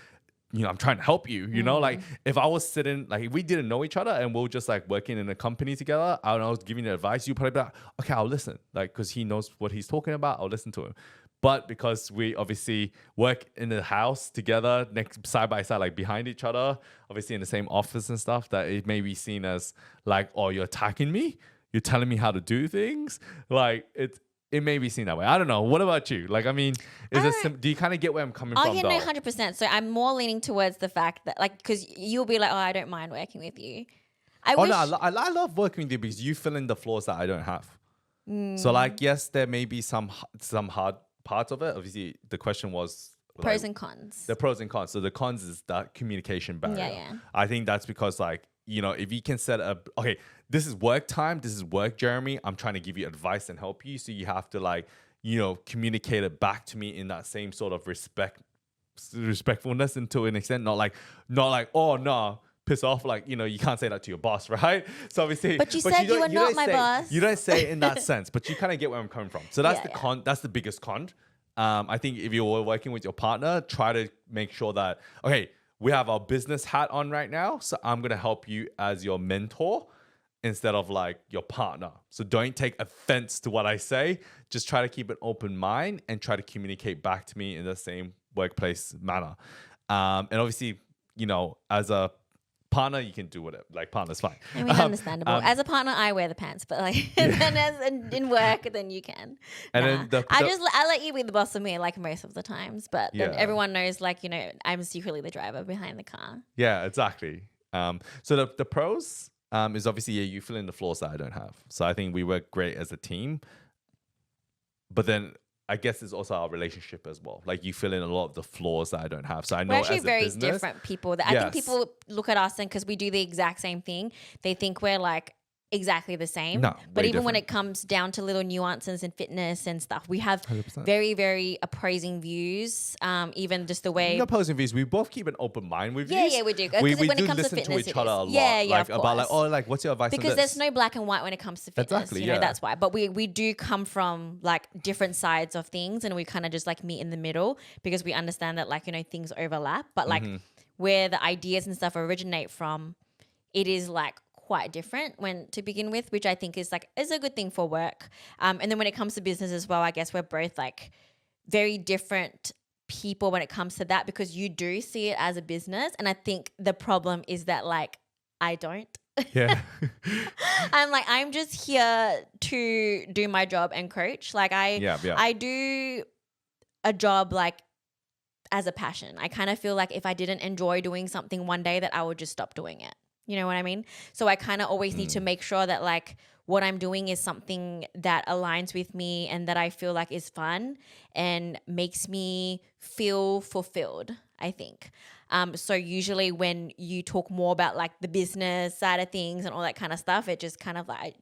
I'm trying to help you, like if I was sitting, like if we didn't know each other and we're just like working in a company together and I was giving you advice, you'd probably be like, okay, I'll listen. Like, cause he knows what he's talking about. I'll listen to him. But because we obviously work in the house together, next side by side, like behind each other, obviously in the same office and stuff, that it may be seen as like, oh, you're attacking me. You're telling me how to do things. Like it may be seen that way. I don't know. What about you? Like, I mean, do you kind of get where I'm coming from? Oh, yeah, no, though? 100%. So I'm more leaning towards the fact that, like, because you'll be like, oh, I don't mind working with you. No, I love working with you because you fill in the flaws that I don't have. So, like, yes, there may be some hard parts of it. Obviously, the question was pros and cons. the pros and cons. So the cons is that communication barrier. Yeah. I think that's because like, if you can set up, okay, this is work time, this is work, Jeremy. I'm trying to give you advice and help you. So you have to like, communicate it back to me in that same sort of respectfulness and to an extent, not like, oh no, piss off. Like, you can't say that to your boss, right? So obviously, But you said you were not my boss. You don't say it in that sense, but you kind of get where I'm coming from. So that's Yeah, the yeah. con. That's the biggest con. I think if you're working with your partner, try to make sure that, okay, we have our business hat on right now. So I'm going to help you as your mentor instead of like your partner. So don't take offense to what I say. Just try to keep an open mind and try to communicate back to me in the same workplace manner. And obviously, as a partner, you can do whatever. Like, partner's fine. I mean, understandable. As a partner, I wear the pants, but like, then in work, then you can. And then I let you be the boss of me, like most of the times. But then Yeah. everyone knows, like, I'm secretly the driver behind the car. Yeah, exactly. So the pros is obviously, you fill in the flaws that I don't have. So I think we work great as a team. But then I guess it's also our relationship as well. Like, you fill in a lot of the flaws that I don't have. So I know We're actually as a very business, different people. I think people look at us and because we do the exact same thing, they think we're like exactly the same. No, but way even when different. it comes down to little nuances and fitness and stuff, we have 100%. very, very opposing views. Even just the way. No opposing views. We both keep an open mind with Yeah, these. yeah, we do. 'Cause We when it do comes to listen to fitness, each it other is. a lot. Yeah, yeah, like of about like, course. oh, like what's your advice? Because on there's this? no black and white when it comes to fitness. Exactly, yeah. That's why. But we do come from like different sides of things and we kind of just like meet in the middle because we understand that like, things overlap. But like where the ideas and stuff originate from, it is like quite different when to begin with, which I think is a good thing for work. And then when it comes to business as well, I guess we're both like very different people when it comes to that because you do see it as a business. And I think the problem is that like I don't. Yeah. I'm just here to do my job and coach. Like Yeah. I do a job like as a passion. I kind of feel like if I didn't enjoy doing something one day that I would just stop doing it. You know what I mean? So I kind of always need to make sure that like what I'm doing is something that aligns with me and that I feel like is fun and makes me feel fulfilled, I think. So usually when you talk more about like the business side of things and all that kind of stuff, it just kind of like,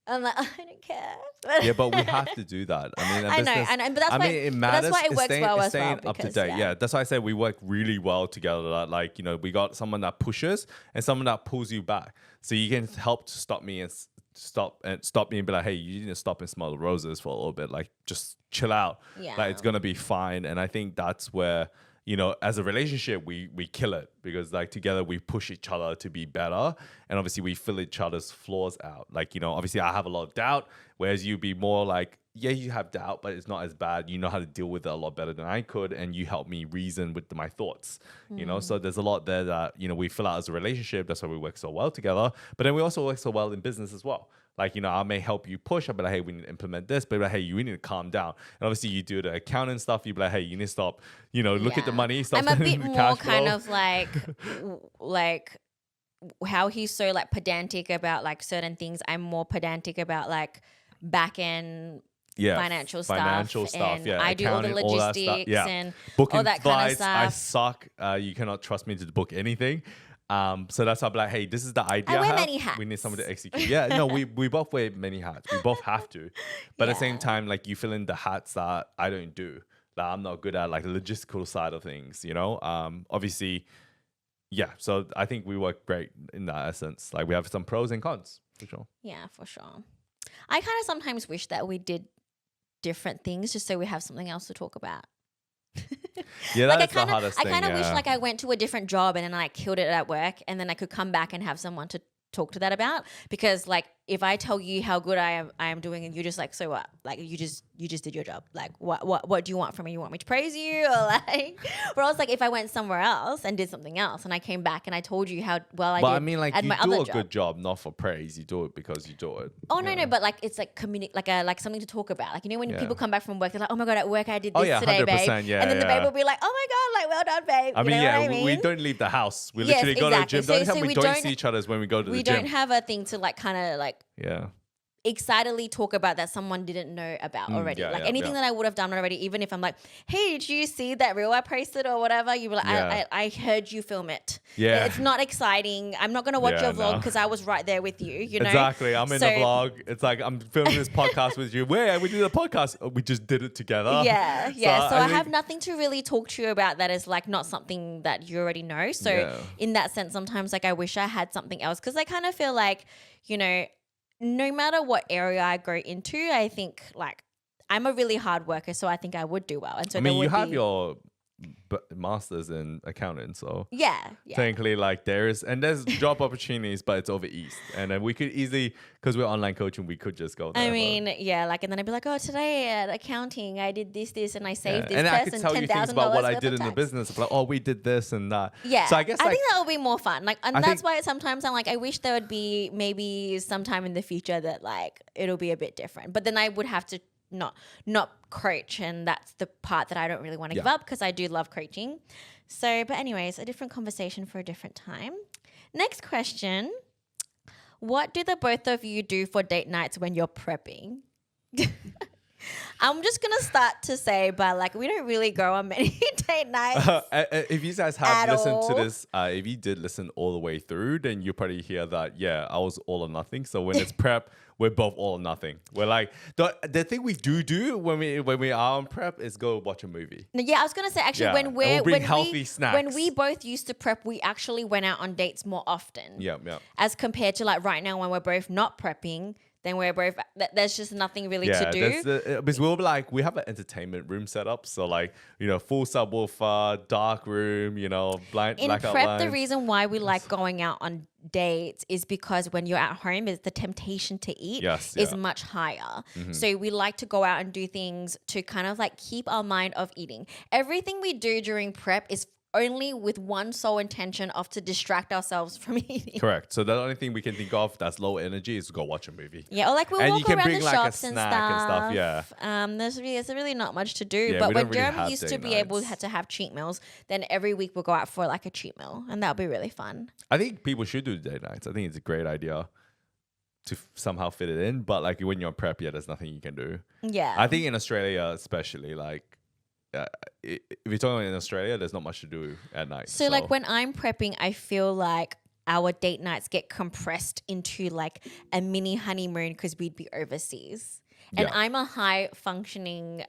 I'm like, I don't care. Yeah, but we have to do that. I mean, I know, but that's why it matters. that's why it It's works staying, well it's as well. staying up to because, date. Yeah, that's why I say we work really well together. Like, we got someone that pushes and someone that pulls you back. So you can help to stop me and stop me and be like, hey, you need to stop and smell the roses for a little bit. Like, just chill out. Yeah. Like, it's gonna be fine. And I think that's where you know, as a relationship, we kill it because like together we push each other to be better, and obviously we fill each other's flaws out. Like, you know, obviously I have a lot of doubt, whereas you be more like, yeah, you have doubt, but it's not as bad. You know how to deal with it a lot better than I could, and you help me reason with my thoughts. You know, so there's a lot there that, you know, we fill out as a relationship. That's why we work so well together. But then we also work so well in business as well. Like, you know, I may help you push. I'll be like, hey, we need to implement this. But like, hey, you need to calm down. And obviously, you do the accounting stuff. You be like, hey, you need to stop. You know, look at the Yeah. money. Stop I'm a spending bit the more cash kind flow. of like how he's so like pedantic about like certain things. I'm more pedantic about like back end financial stuff, and yeah, I do all the accounting, all that stuff, logistics yeah. and Booking all that kind of flights, I stuff. suck. You cannot trust me to book anything. So that's why I'm like, hey, this is the idea I wear have. many We need hats. someone to execute. Yeah, no, we both wear many hats. We both have to. But at the same Yeah. time, like you fill in the hats that I don't do. That I'm not good at, like the logistical side of things, you know? Obviously, yeah. So I think we work great in that essence. Like we have some pros and cons, for sure. Yeah, for sure. I kind of sometimes wish that we did different things just so we have something else to talk about. Yeah, Like that's the hardest I thing. kind of wish yeah. like I went to a different job and then I killed it at work, and then I could come back and have someone to talk to that about. Because like if I tell you how good I am doing, and you're just like, so what? Like you just did your job. Like what do you want from me? You want me to praise you, or like? Or else like if I went somewhere else and did something else, and I came back and I told you how well I But did I mean, like at you my do other a job. good job, not for praise. You do it because you do it. Oh no, but like it's like like something to talk about. Like, you know, when Yeah. people come back from work, they're like, oh my god, at work I did Oh, this yeah, today, babe. 100%, yeah, And then the yeah. babe will be like, oh my god, like well done, babe. I You mean, know yeah, what I mean? we don't leave the house. We Yes, literally go to the exactly. gym. The only So time we we don't don't- see each other is when we go to We the gym. don't have a thing to like kind of like Yeah. excitedly talk about that someone didn't know about already. yeah, Like yeah, anything yeah. that I would have done already, even if I'm like, hey, did you see that reel I posted or whatever? You were like, Yeah. I heard you film it. Yeah. It's not exciting. I'm not going to watch Yeah, your vlog no. because I was right there with you, you know? Exactly. I'm in So- the vlog. It's like I'm filming this podcast with you. Where we did a podcast. Oh, we just did it together. Yeah, yeah. So I think- have nothing to really talk to you about that is like not something that you already know. So Yeah. in that sense, sometimes like I wish I had something else, because I kind of feel like, you know, no matter what area I go into, I think like I'm a really hard worker, so I think I would do well. And so I mean, there you would have be, your master's in accounting, so yeah. technically, like there's job opportunities, but it's over east, and then we could easily, because we're online coaching, we could just go there. I but- mean, yeah, like, and then I'd be like, oh, today at accounting, I did this, and I saved this and I could person tell you things $10,000 about what I worth did of in the tax. business. Like, oh, we did this and that. Yeah, So I guess like think that would be more fun. Like, and I that's think- why sometimes I'm like, I wish there would be maybe sometime in the future that like it'll be a bit different. But then I would have to not coach, and that's the part that I don't really want to give Yeah. up, because I do love coaching. So, but anyways, a different conversation for a different time. Next question: what do the both of you do for date nights when you're prepping? I'm just gonna start to say, but like we don't really go on many date nights. if you guys have At listened all. to this, if you did listen all the way through, then you probably hear that, yeah, I was all or nothing. So when it's prep, we're both all or nothing. We're like, the thing we do when we are on prep is go watch a movie. Yeah, I was gonna say actually Yeah, when and we're we'll bring when healthy we snacks. when we both used to prep, we actually went out on dates more often. Yeah. As compared to like right now when we're both not prepping, then we're both there's just nothing really to do. Because we'll be like, we have an entertainment room set up. So like, you know, full subwoofer, dark room, you know, In blackout prep, lines. the reason why we like going out on dates is because when you're at home, is the temptation to eat Yes, is yeah. much higher. So we like to go out and do things to kind of like keep our mind off eating. Everything we do during prep is only with one sole intention of to distract ourselves from eating. Correct. So the only thing we can think of that's low energy is to go watch a movie. Yeah, or like we'll And walk you can around bring the like a shops and snack stuff. and stuff, yeah. There's really not much to do. Yeah, but we when don't really Jeremy have used to date be able nights. to have cheat meals, then every week we'll go out for like a cheat meal, and that'll be really fun. I think people should do date nights. I think it's a great idea to somehow fit it in. But like when you're on prep, there's nothing you can do. Yeah, I think in Australia, especially, like if you're talking in Australia, there's not much to do at night. So like when I'm prepping, I feel like our date nights get compressed into like a mini honeymoon because we'd be overseas. And Yeah. I'm a high functioning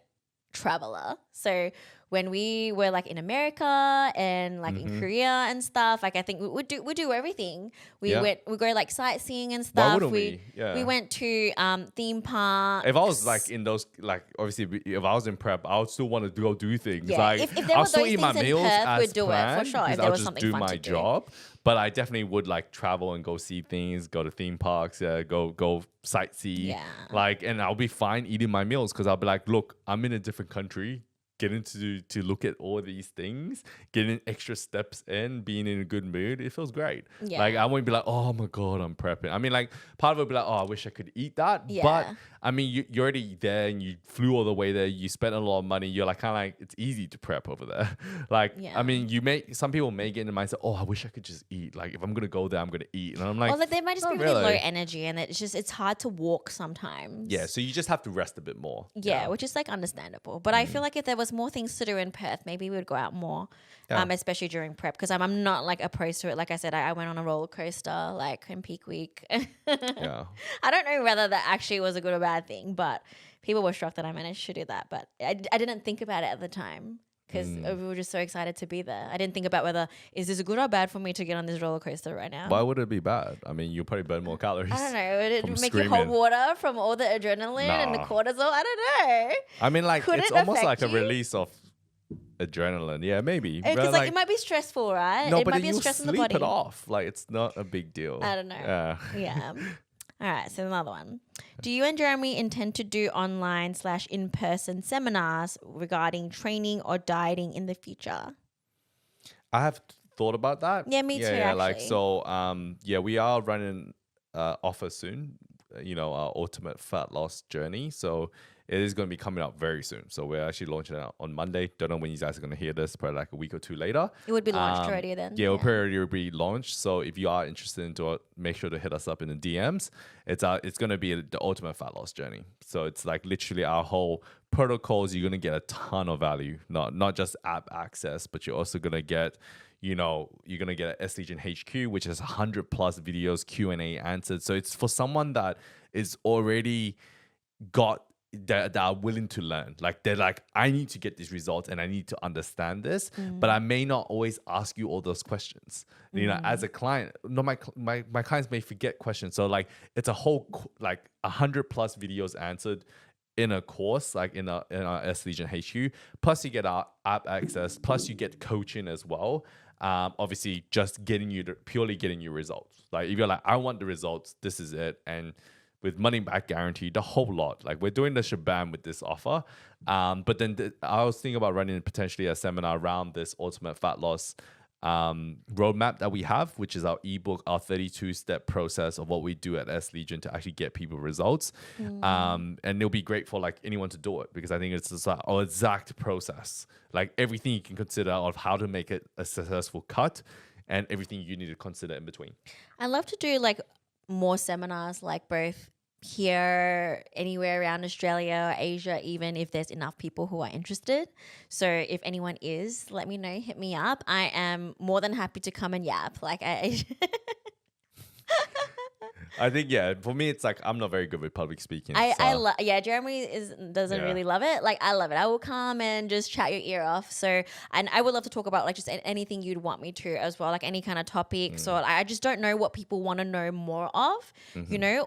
traveler. So when we were like in America and like in Korea and stuff, like I think we do everything. We go like sightseeing and Why stuff. wouldn't we? Yeah. We went to theme parks. If I was like in those, like obviously, if I was in prep, I would still want to go do things. Yeah, Like if there I'll were still those eat my things in meals Perth, as we'd do it for planned sure, if because there I'll was just something do fun my to do. job. But I definitely would like travel and go see things, go to theme parks, go sightsee. Yeah. Like, and I'll be fine eating my meals because I'll be like, look, I'm in a different country. Getting to look at all these things, getting extra steps in, being in a good mood, it feels great. Yeah. Like I won't be like, oh my god, I'm prepping. I mean, like part of it will be like, oh, I wish I could eat that. Yeah. But I mean, you're already there and you flew all the way there. You spent a lot of money. You're like kind of like it's easy to prep over there. Like Yeah. I mean, some people may get in the mindset, oh, I wish I could just eat. Like if I'm gonna go there, I'm gonna eat. And I'm like, Or like they might just not be really low really. energy, and it's hard to walk sometimes. Yeah, so you just have to rest a bit more. Yeah, which is like understandable. But I feel like if there was more things to do in Perth, maybe we would go out more, especially during prep. Because I'm not like opposed to it. Like I said, I went on a roller coaster like in peak week. Yeah. I don't know whether that actually was a good or bad thing, but people were shocked that I managed to do that. But I didn't think about it at the time because we were just so excited to be there. I didn't think about whether is this good or bad for me to get on this roller coaster right now. Why would it be bad? I mean, you'll probably burn more calories. I don't know. Would it from make you hold screaming. water from all the adrenaline and the Nah. cortisol? I don't know. I mean, like Could it's it almost like affect a you? release of adrenaline. Yeah, maybe. Because But, it might be stressful, right? no, It but might be a you stress in the sleep body. it off. Like it's not a big deal. I don't know. Yeah. Yeah. All right. So another one. Do you and Jeremy intend to do online/in-person seminars regarding training or dieting in the future? I have thought about that. Yeah, me too, Yeah, like actually. so. Yeah, we are running offer soon. Our ultimate fat loss journey. So it is going to be coming out very soon. So we're actually launching it on Monday. Don't know when you guys are going to hear this, probably like a week or two later. It would be launched already then. Yeah, it'll probably be launched. So if you are interested in it, make sure to hit us up in the DMs. It's going to be the ultimate fat loss journey. So it's like literally our whole protocols. You're going to get a ton of value, not just app access, but you're also going to get, you're going to get an S Legion HQ, which is 100 plus videos, Q&A answered. So it's for someone that is already got that are willing to learn. Like they're like, I need to get these results and I need to understand this, but I may not always ask you all those questions. As a client, no, my clients may forget questions. So like it's a whole like 100 plus videos answered in a course, like in our S Legion HQ. Plus you get our app access. Plus you get coaching as well. Obviously just purely getting you results. Like if you're like, I want the results, this is it. And with money back guarantee, the whole lot. Like we're doing the shabam with this offer. But then I was thinking about running potentially a seminar around this ultimate fat loss roadmap that we have, which is our ebook, our 32-step process of what we do at S Legion to actually get people results. And it'll be great for like anyone to do it because I think it's just our exact process, like everything you can consider of how to make it a successful cut and everything you need to consider in between. I love to do like more seminars, like both here, anywhere around Australia, Asia, even if there's enough people who are interested. So if anyone is, let me know, hit me up. I am more than happy to come and yap. Like I think, yeah, for me, it's like I'm not very good with public speaking. Jeremy doesn't really love it. Like I love it. I will come and just chat your ear off. So, and I would love to talk about like just anything you'd want me to as well, like any kind of topic. So I just don't know what people want to know more of,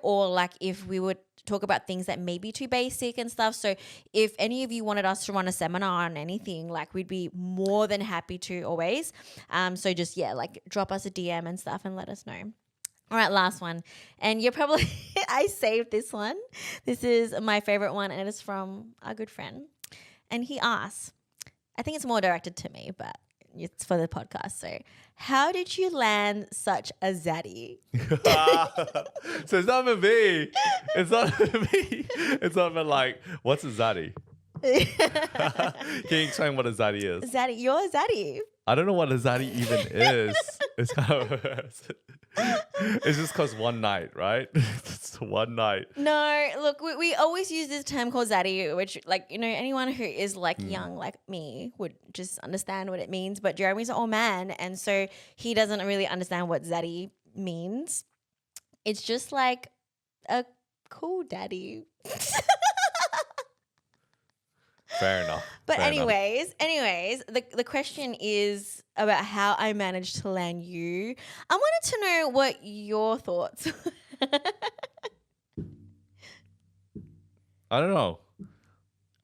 or like if we would talk about things that may be too basic and stuff. So if any of you wanted us to run a seminar on anything, like we'd be more than happy to always. So just, like drop us a DM and stuff and let us know. All right, last one. And you're probably, I saved this one. This is my favorite one, and it is from our good friend. And he asks, I think it's more directed to me, but it's for the podcast. So, how did you land such a zaddy? So it's not for me. It's not for me. It's not for like, what's a zaddy? Can you explain what a zaddy is? Zaddy, you're a zaddy. I don't know what a zaddy even is. It's kind of it's just because one night, right? It's one night. No, look, we always use this term called zaddy, which like, anyone who is like young like me would just understand what it means. But Jeremy's an old man, and so he doesn't really understand what zaddy means. It's just like a cool daddy. Fair enough. But Fair enough. anyways, the question is about how I managed to land you. I wanted to know what your thoughts. I don't know.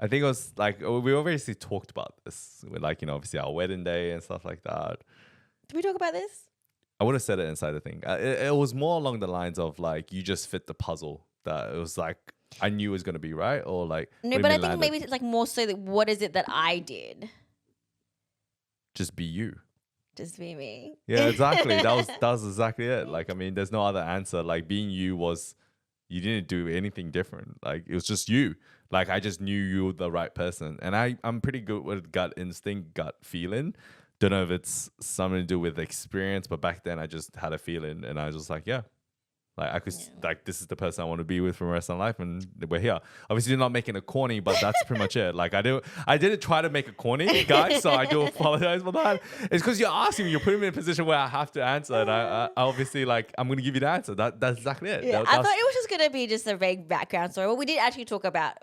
I think it was like we obviously talked about this with like, obviously our wedding day and stuff like that. Did we talk about this? I would have said it inside the thing. It was more along the lines of like you just fit the puzzle that it was like I knew it was gonna be right or like No, but I think maybe it's like more so that what is it that I did? just be you. Just be me. Yeah, exactly. That was exactly it. Like I mean, there's no other answer. Like being you was you didn't do anything different. Like it was just you. Like I just knew you were the right person. And I'm pretty good with gut instinct, gut feeling. Don't know if it's something to do with experience, but back then I just had a feeling and I was just like, yeah. Like I could like this is the person I want to be with for the rest of my life, and we're here. Obviously, not making it corny, but that's pretty much it. Like I didn't try to make it corny, guys. So I do apologize for that. It's because you're asking me, you're putting me in a position where I have to answer, and I obviously like I'm gonna give you the answer. That's exactly it. Yeah, I thought it was just gonna be just a vague background story. Well, we did actually talk about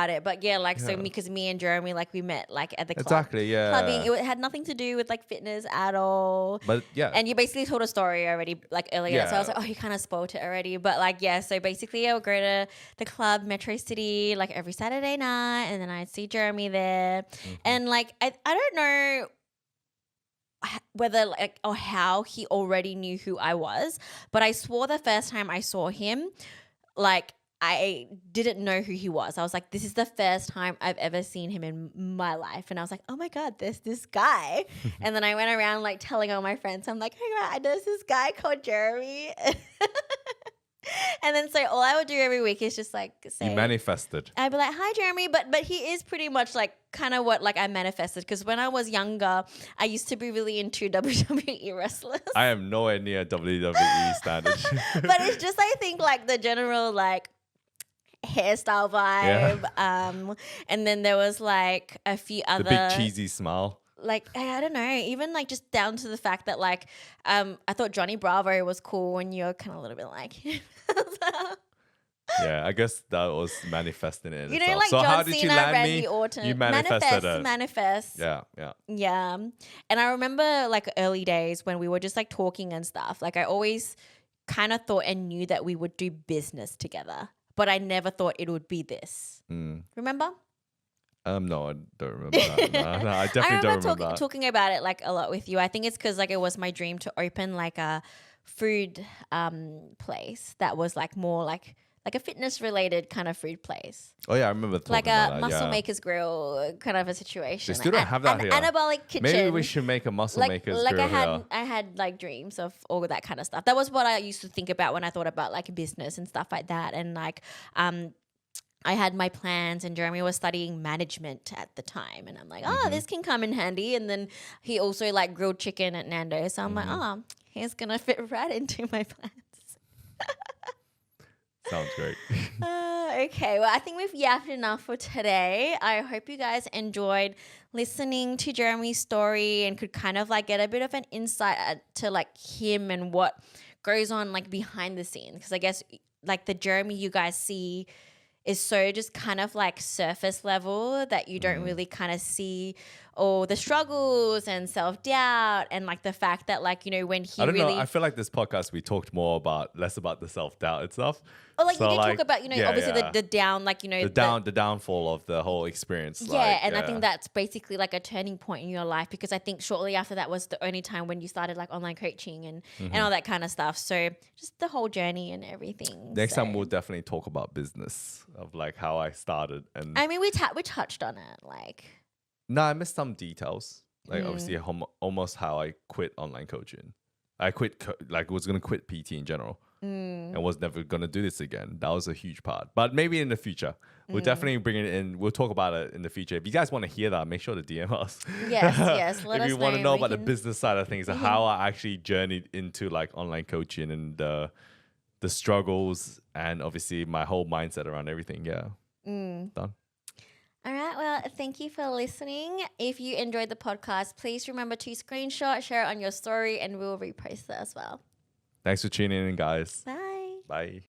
it, but yeah, like so because me and Jeremy like we met like at the club. Exactly, yeah. Clubbing. It had nothing to do with like fitness at all. But yeah, and you basically told a story already like earlier, Yeah. so I was like, oh, you kind of spoiled it already. But like, yeah, so basically I would go to the club Metro City like every Saturday night, and then I'd see Jeremy there, and like I don't know whether like or how he already knew who I was, but I swore the first time I saw him, like I didn't know who he was. I was like, this is the first time I've ever seen him in my life. And I was like, oh my God, there's this guy. And then I went around like telling all my friends, I'm like, hey, right, there's this guy called Jeremy. And then so all I would do every week is just like say, you manifested. I'd be like, hi Jeremy, but he is pretty much like kind of what like I manifested, because when I was younger, I used to be really into WWE wrestlers. I am nowhere near WWE standards. But it's just I think like the general like hairstyle vibe, and then there was like a few other the big cheesy smile. Like I don't know, even like just down to the fact that like I thought Johnny Bravo was cool, and you're kind of a little bit like him. Yeah, I guess that was manifesting it. You know, itself. like so John how did Cena, you land Randy me? Orton. You manifested it. Manifest. Yeah. Yeah. And I remember like early days when we were just like talking and stuff. Like I always kind of thought and knew that we would do business together, but I never thought it would be this. Remember? No, I don't remember that. No, I definitely don't remember that. Talking about it like a lot with you. I think it's because like it was my dream to open like a food place that was like more like a fitness related kind of food place. Oh yeah, I remember talking like about a that. muscle Yeah. maker's grill kind of a situation. They still don't have that an here. Anabolic kitchen. Maybe we should make a muscle maker's grill here. I had like dreams of all of that kind of stuff. That was what I used to think about when I thought about like business and stuff like that. And like I had my plans, and Jeremy was studying management at the time, and I'm like, this can come in handy. And then he also like grilled chicken at Nando's, so I'm like, he's gonna fit right into my plans. Sounds great. Okay, well, I think we've yapped enough for today. I hope you guys enjoyed listening to Jeremy's story and could kind of like get a bit of an insight to like him and what goes on like behind the scenes. Because I guess like the Jeremy you guys see is so just kind of like surface level that you don't really kind of see all the struggles and self-doubt and like the fact that like, you know, when he I don't really... know. I feel like this podcast we talked less about the self-doubt and stuff. Or like so you did talk about, you know, obviously the down, like, you know... The downfall of the whole experience. Yeah, I think that's basically like a turning point in your life, because I think shortly after that was the only time when you started like online coaching and all that kind of stuff. So just the whole journey and everything. Next time we'll definitely talk about business of like how I started. And I mean, we touched on it, like... No, I missed some details. Like obviously almost how I quit online coaching. I quit, was going to quit PT in general and was never going to do this again. That was a huge part. But maybe in the future, we'll definitely bring it in. We'll talk about it in the future. If you guys want to hear that, make sure to DM us. Yes. Let us know. If you want to know about the business side of things, how I actually journeyed into like online coaching and the struggles and obviously my whole mindset around everything. Yeah. Done. All right. Well, thank you for listening. If you enjoyed the podcast, please remember to screenshot, share it on your story, and we'll repost that as well. Thanks for tuning in, guys. Bye. Bye.